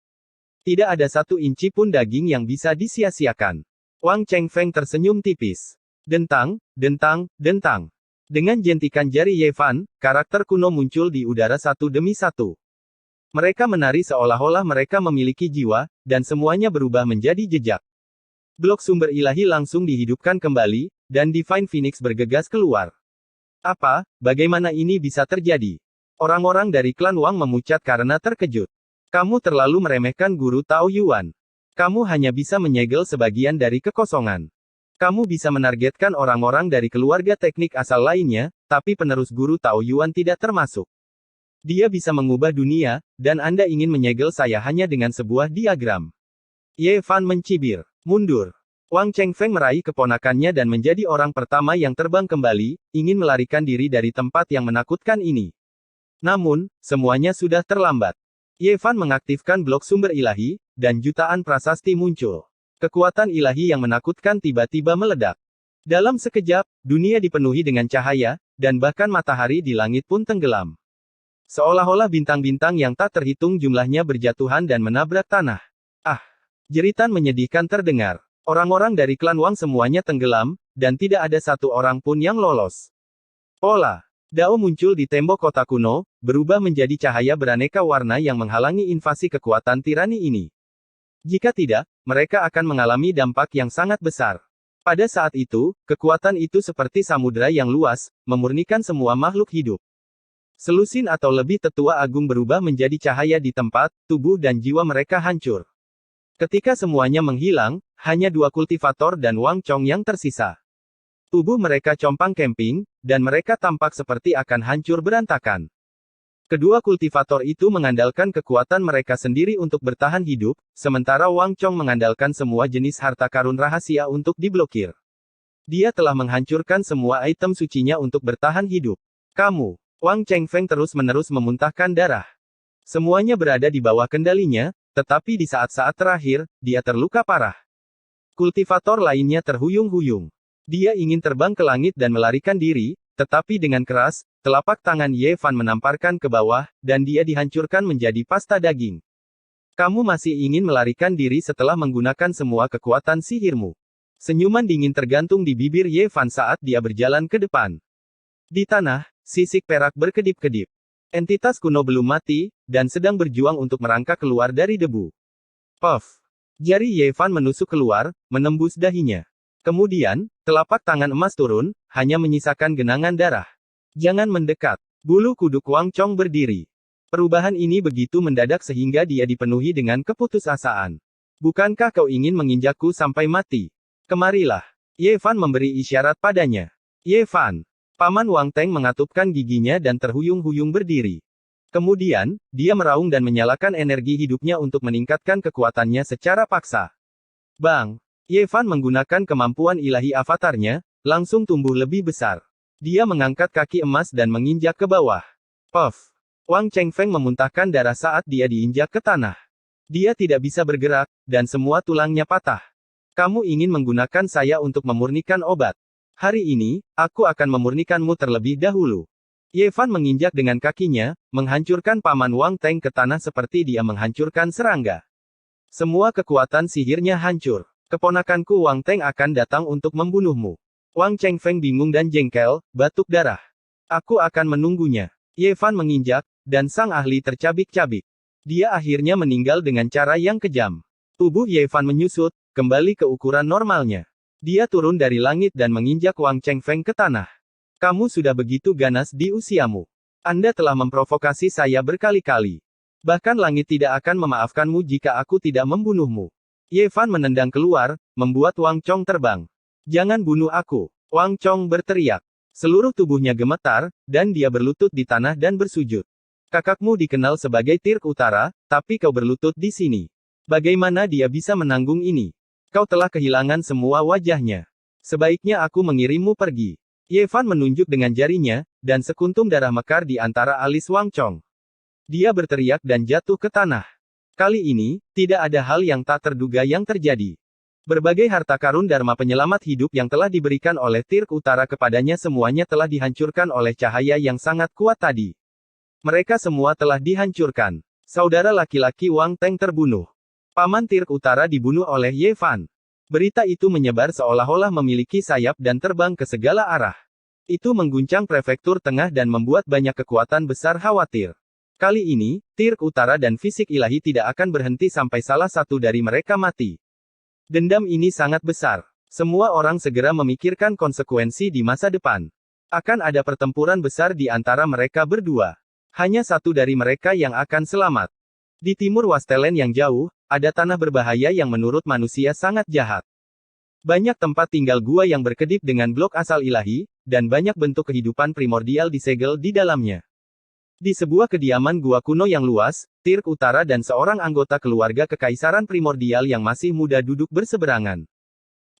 Tidak ada 1 inci pun daging yang bisa disia-siakan. Wang Chengfeng tersenyum tipis. Dentang, dentang, dentang. Dengan jentikan jari Ye Fan, karakter kuno muncul di udara satu demi satu. Mereka menari seolah-olah mereka memiliki jiwa, dan semuanya berubah menjadi jejak. Blok sumber ilahi langsung dihidupkan kembali, dan Divine Phoenix bergegas keluar. Apa, bagaimana ini bisa terjadi? Orang-orang dari klan Wang memucat karena terkejut. Kamu terlalu meremehkan Guru Tao Yuan. Kamu hanya bisa menyegel sebagian dari kekosongan. Kamu bisa menargetkan orang-orang dari keluarga teknik asal lainnya, tapi penerus Guru Tao Yuan tidak termasuk. Dia bisa mengubah dunia, dan Anda ingin menyegel saya hanya dengan sebuah diagram. Ye Fan mencibir. Mundur. Wang Chengfeng meraih keponakannya dan menjadi orang pertama yang terbang kembali, ingin melarikan diri dari tempat yang menakutkan ini. Namun, semuanya sudah terlambat. Ye Fan mengaktifkan blok sumber ilahi, dan jutaan prasasti muncul. Kekuatan ilahi yang menakutkan tiba-tiba meledak. Dalam sekejap, dunia dipenuhi dengan cahaya, dan bahkan matahari di langit pun tenggelam. Seolah-olah bintang-bintang yang tak terhitung jumlahnya berjatuhan dan menabrak tanah. Ah! Jeritan menyedihkan terdengar. Orang-orang dari klan Wang semuanya tenggelam, dan tidak ada satu orang pun yang lolos. Pola Dao muncul di tembok kota kuno, berubah menjadi cahaya beraneka warna yang menghalangi invasi kekuatan tirani ini. Jika tidak, mereka akan mengalami dampak yang sangat besar. Pada saat itu, kekuatan itu seperti samudera yang luas, memurnikan semua makhluk hidup. Selusin atau lebih tetua agung berubah menjadi cahaya di tempat, tubuh dan jiwa mereka hancur. Ketika semuanya menghilang, hanya dua kultivator dan Wang Chong yang tersisa. Tubuh mereka compang camping, dan mereka tampak seperti akan hancur berantakan. Kedua kultivator itu mengandalkan kekuatan mereka sendiri untuk bertahan hidup, sementara Wang Chong mengandalkan semua jenis harta karun rahasia untuk diblokir. Dia telah menghancurkan semua item sucinya untuk bertahan hidup. Kamu, Wang Chengfeng terus-menerus memuntahkan darah. Semuanya berada di bawah kendalinya, tetapi di saat-saat terakhir, dia terluka parah. Kultivator lainnya terhuyung-huyung. Dia ingin terbang ke langit dan melarikan diri, tetapi dengan keras, telapak tangan Ye Fan menamparkan ke bawah, dan dia dihancurkan menjadi pasta daging. Kamu masih ingin melarikan diri setelah menggunakan semua kekuatan sihirmu. Senyuman dingin tergantung di bibir Ye Fan saat dia berjalan ke depan. Di tanah, sisik perak berkedip-kedip. Entitas kuno belum mati, dan sedang berjuang untuk merangkak keluar dari debu. Puff! Jari Ye Fan menusuk keluar, menembus dahinya. Kemudian, telapak tangan emas turun, hanya menyisakan genangan darah. Jangan mendekat. Bulu kuduk Wang Chong berdiri. Perubahan ini begitu mendadak sehingga dia dipenuhi dengan keputusasaan. Bukankah kau ingin menginjakku sampai mati? Kemarilah. Ye Fan memberi isyarat padanya. Ye Fan. Paman Wang Teng mengatupkan giginya dan terhuyung-huyung berdiri. Kemudian, dia meraung dan menyalakan energi hidupnya untuk meningkatkan kekuatannya secara paksa. Bang! Ye Fan menggunakan kemampuan ilahi avatarnya, langsung tumbuh lebih besar. Dia mengangkat kaki emas dan menginjak ke bawah. Puff! Wang Chengfeng memuntahkan darah saat dia diinjak ke tanah. Dia tidak bisa bergerak, dan semua tulangnya patah. Kamu ingin menggunakan saya untuk memurnikan obat. Hari ini, aku akan memurnikanmu terlebih dahulu. Ye Fan menginjak dengan kakinya, menghancurkan paman Wang Teng ke tanah seperti dia menghancurkan serangga. Semua kekuatan sihirnya hancur. Keponakanku Wang Teng akan datang untuk membunuhmu. Wang Chengfeng bingung dan jengkel, batuk darah. Aku akan menunggunya. Ye Fan menginjak, dan sang ahli tercabik-cabik. Dia akhirnya meninggal dengan cara yang kejam. Tubuh Ye Fan menyusut, kembali ke ukuran normalnya. Dia turun dari langit dan menginjak Wang Chengfeng ke tanah. Kamu sudah begitu ganas di usiamu. Anda telah memprovokasi saya berkali-kali. Bahkan langit tidak akan memaafkanmu jika aku tidak membunuhmu. Ye Fan menendang keluar, membuat Wang Chong terbang. Jangan bunuh aku. Wang Chong berteriak. Seluruh tubuhnya gemetar, dan dia berlutut di tanah dan bersujud. Kakakmu dikenal sebagai Tirk Utara, tapi kau berlutut di sini. Bagaimana dia bisa menanggung ini? Kau telah kehilangan semua wajahnya. Sebaiknya aku mengirimmu pergi. Ye Fan menunjuk dengan jarinya, dan sekuntum darah mekar di antara alis Wang Chong. Dia berteriak dan jatuh ke tanah. Kali ini, tidak ada hal yang tak terduga yang terjadi. Berbagai harta karun Dharma penyelamat hidup yang telah diberikan oleh Tirk Utara kepadanya semuanya telah dihancurkan oleh cahaya yang sangat kuat tadi. Mereka semua telah dihancurkan. Saudara laki-laki Wang Teng terbunuh. Paman Tirk Utara dibunuh oleh Ye Fan. Berita itu menyebar seolah-olah memiliki sayap dan terbang ke segala arah. Itu mengguncang prefektur tengah dan membuat banyak kekuatan besar khawatir. Kali ini, Tirk Utara dan fisik ilahi tidak akan berhenti sampai salah satu dari mereka mati. Dendam ini sangat besar. Semua orang segera memikirkan konsekuensi di masa depan. Akan ada pertempuran besar di antara mereka berdua. Hanya satu dari mereka yang akan selamat. Di timur Wastelen yang jauh, ada tanah berbahaya yang menurut manusia sangat jahat. Banyak tempat tinggal gua yang berkedip dengan blok asal ilahi, dan banyak bentuk kehidupan primordial disegel di dalamnya. Di sebuah kediaman gua kuno yang luas, Tirk Utara dan seorang anggota keluarga kekaisaran primordial yang masih muda duduk berseberangan.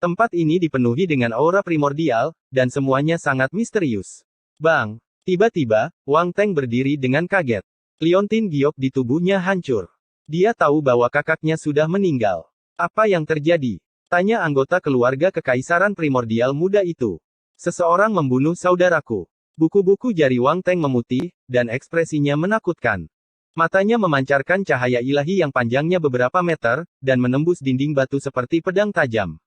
Tempat ini dipenuhi dengan aura primordial, dan semuanya sangat misterius. Bang! Tiba-tiba, Wang Teng berdiri dengan kaget. Liontin giok di tubuhnya hancur. Dia tahu bahwa kakaknya sudah meninggal. Apa yang terjadi? Tanya anggota keluarga kekaisaran primordial muda itu. Seseorang membunuh saudaraku. Buku-buku jari Wang Teng memutih, dan ekspresinya menakutkan. Matanya memancarkan cahaya ilahi yang panjangnya beberapa meter, dan menembus dinding batu seperti pedang tajam.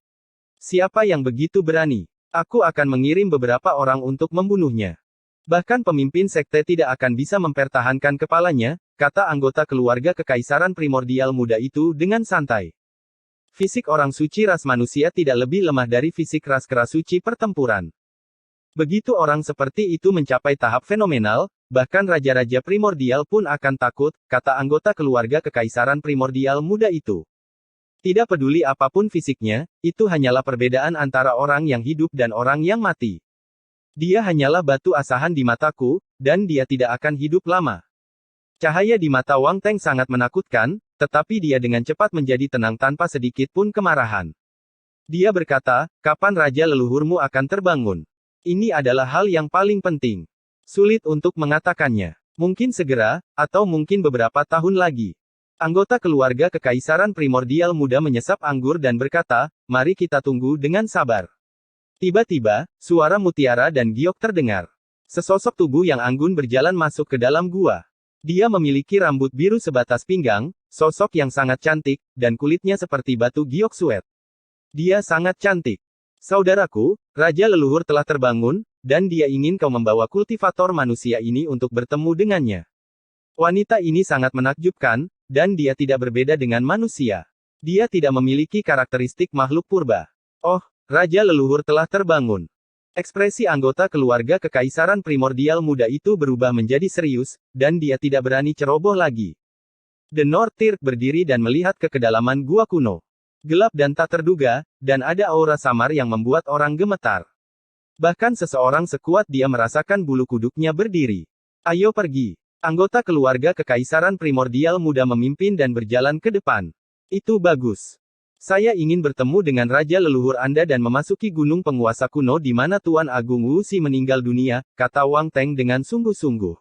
Siapa yang begitu berani? Aku akan mengirim beberapa orang untuk membunuhnya. Bahkan pemimpin sekte tidak akan bisa mempertahankan kepalanya, kata anggota keluarga kekaisaran primordial muda itu dengan santai. Fisik orang suci ras manusia tidak lebih lemah dari fisik ras kera suci pertempuran. Begitu orang seperti itu mencapai tahap fenomenal, bahkan raja-raja primordial pun akan takut, kata anggota keluarga kekaisaran primordial muda itu. Tidak peduli apapun fisiknya, itu hanyalah perbedaan antara orang yang hidup dan orang yang mati. Dia hanyalah batu asahan di mataku, dan dia tidak akan hidup lama. Cahaya di mata Wang Teng sangat menakutkan, tetapi dia dengan cepat menjadi tenang tanpa sedikit pun kemarahan. Dia berkata, kapan raja leluhurmu akan terbangun? Ini adalah hal yang paling penting. Sulit untuk mengatakannya. Mungkin segera, atau mungkin beberapa tahun lagi. Anggota keluarga kekaisaran primordial muda menyesap anggur dan berkata, mari kita tunggu dengan sabar. Tiba-tiba, suara mutiara dan giok terdengar. Sesosok tubuh yang anggun berjalan masuk ke dalam gua. Dia memiliki rambut biru sebatas pinggang, sosok yang sangat cantik, dan kulitnya seperti batu giok suet. Dia sangat cantik. Saudaraku, Raja Leluhur telah terbangun, dan dia ingin kau membawa kultivator manusia ini untuk bertemu dengannya. Wanita ini sangat menakjubkan, dan dia tidak berbeda dengan manusia. Dia tidak memiliki karakteristik makhluk purba. Oh, Raja Leluhur telah terbangun. Ekspresi anggota keluarga kekaisaran primordial muda itu berubah menjadi serius, dan dia tidak berani ceroboh lagi. The North Tirk berdiri dan melihat ke kedalaman gua kuno. Gelap dan tak terduga, dan ada aura samar yang membuat orang gemetar. Bahkan seseorang sekuat dia merasakan bulu kuduknya berdiri. Ayo pergi. Anggota keluarga kekaisaran primordial muda memimpin dan berjalan ke depan. Itu bagus. Saya ingin bertemu dengan Raja Leluhur Anda dan memasuki gunung penguasa kuno di mana Tuan Agung Wu Xi meninggal dunia, kata Wang Teng dengan sungguh-sungguh.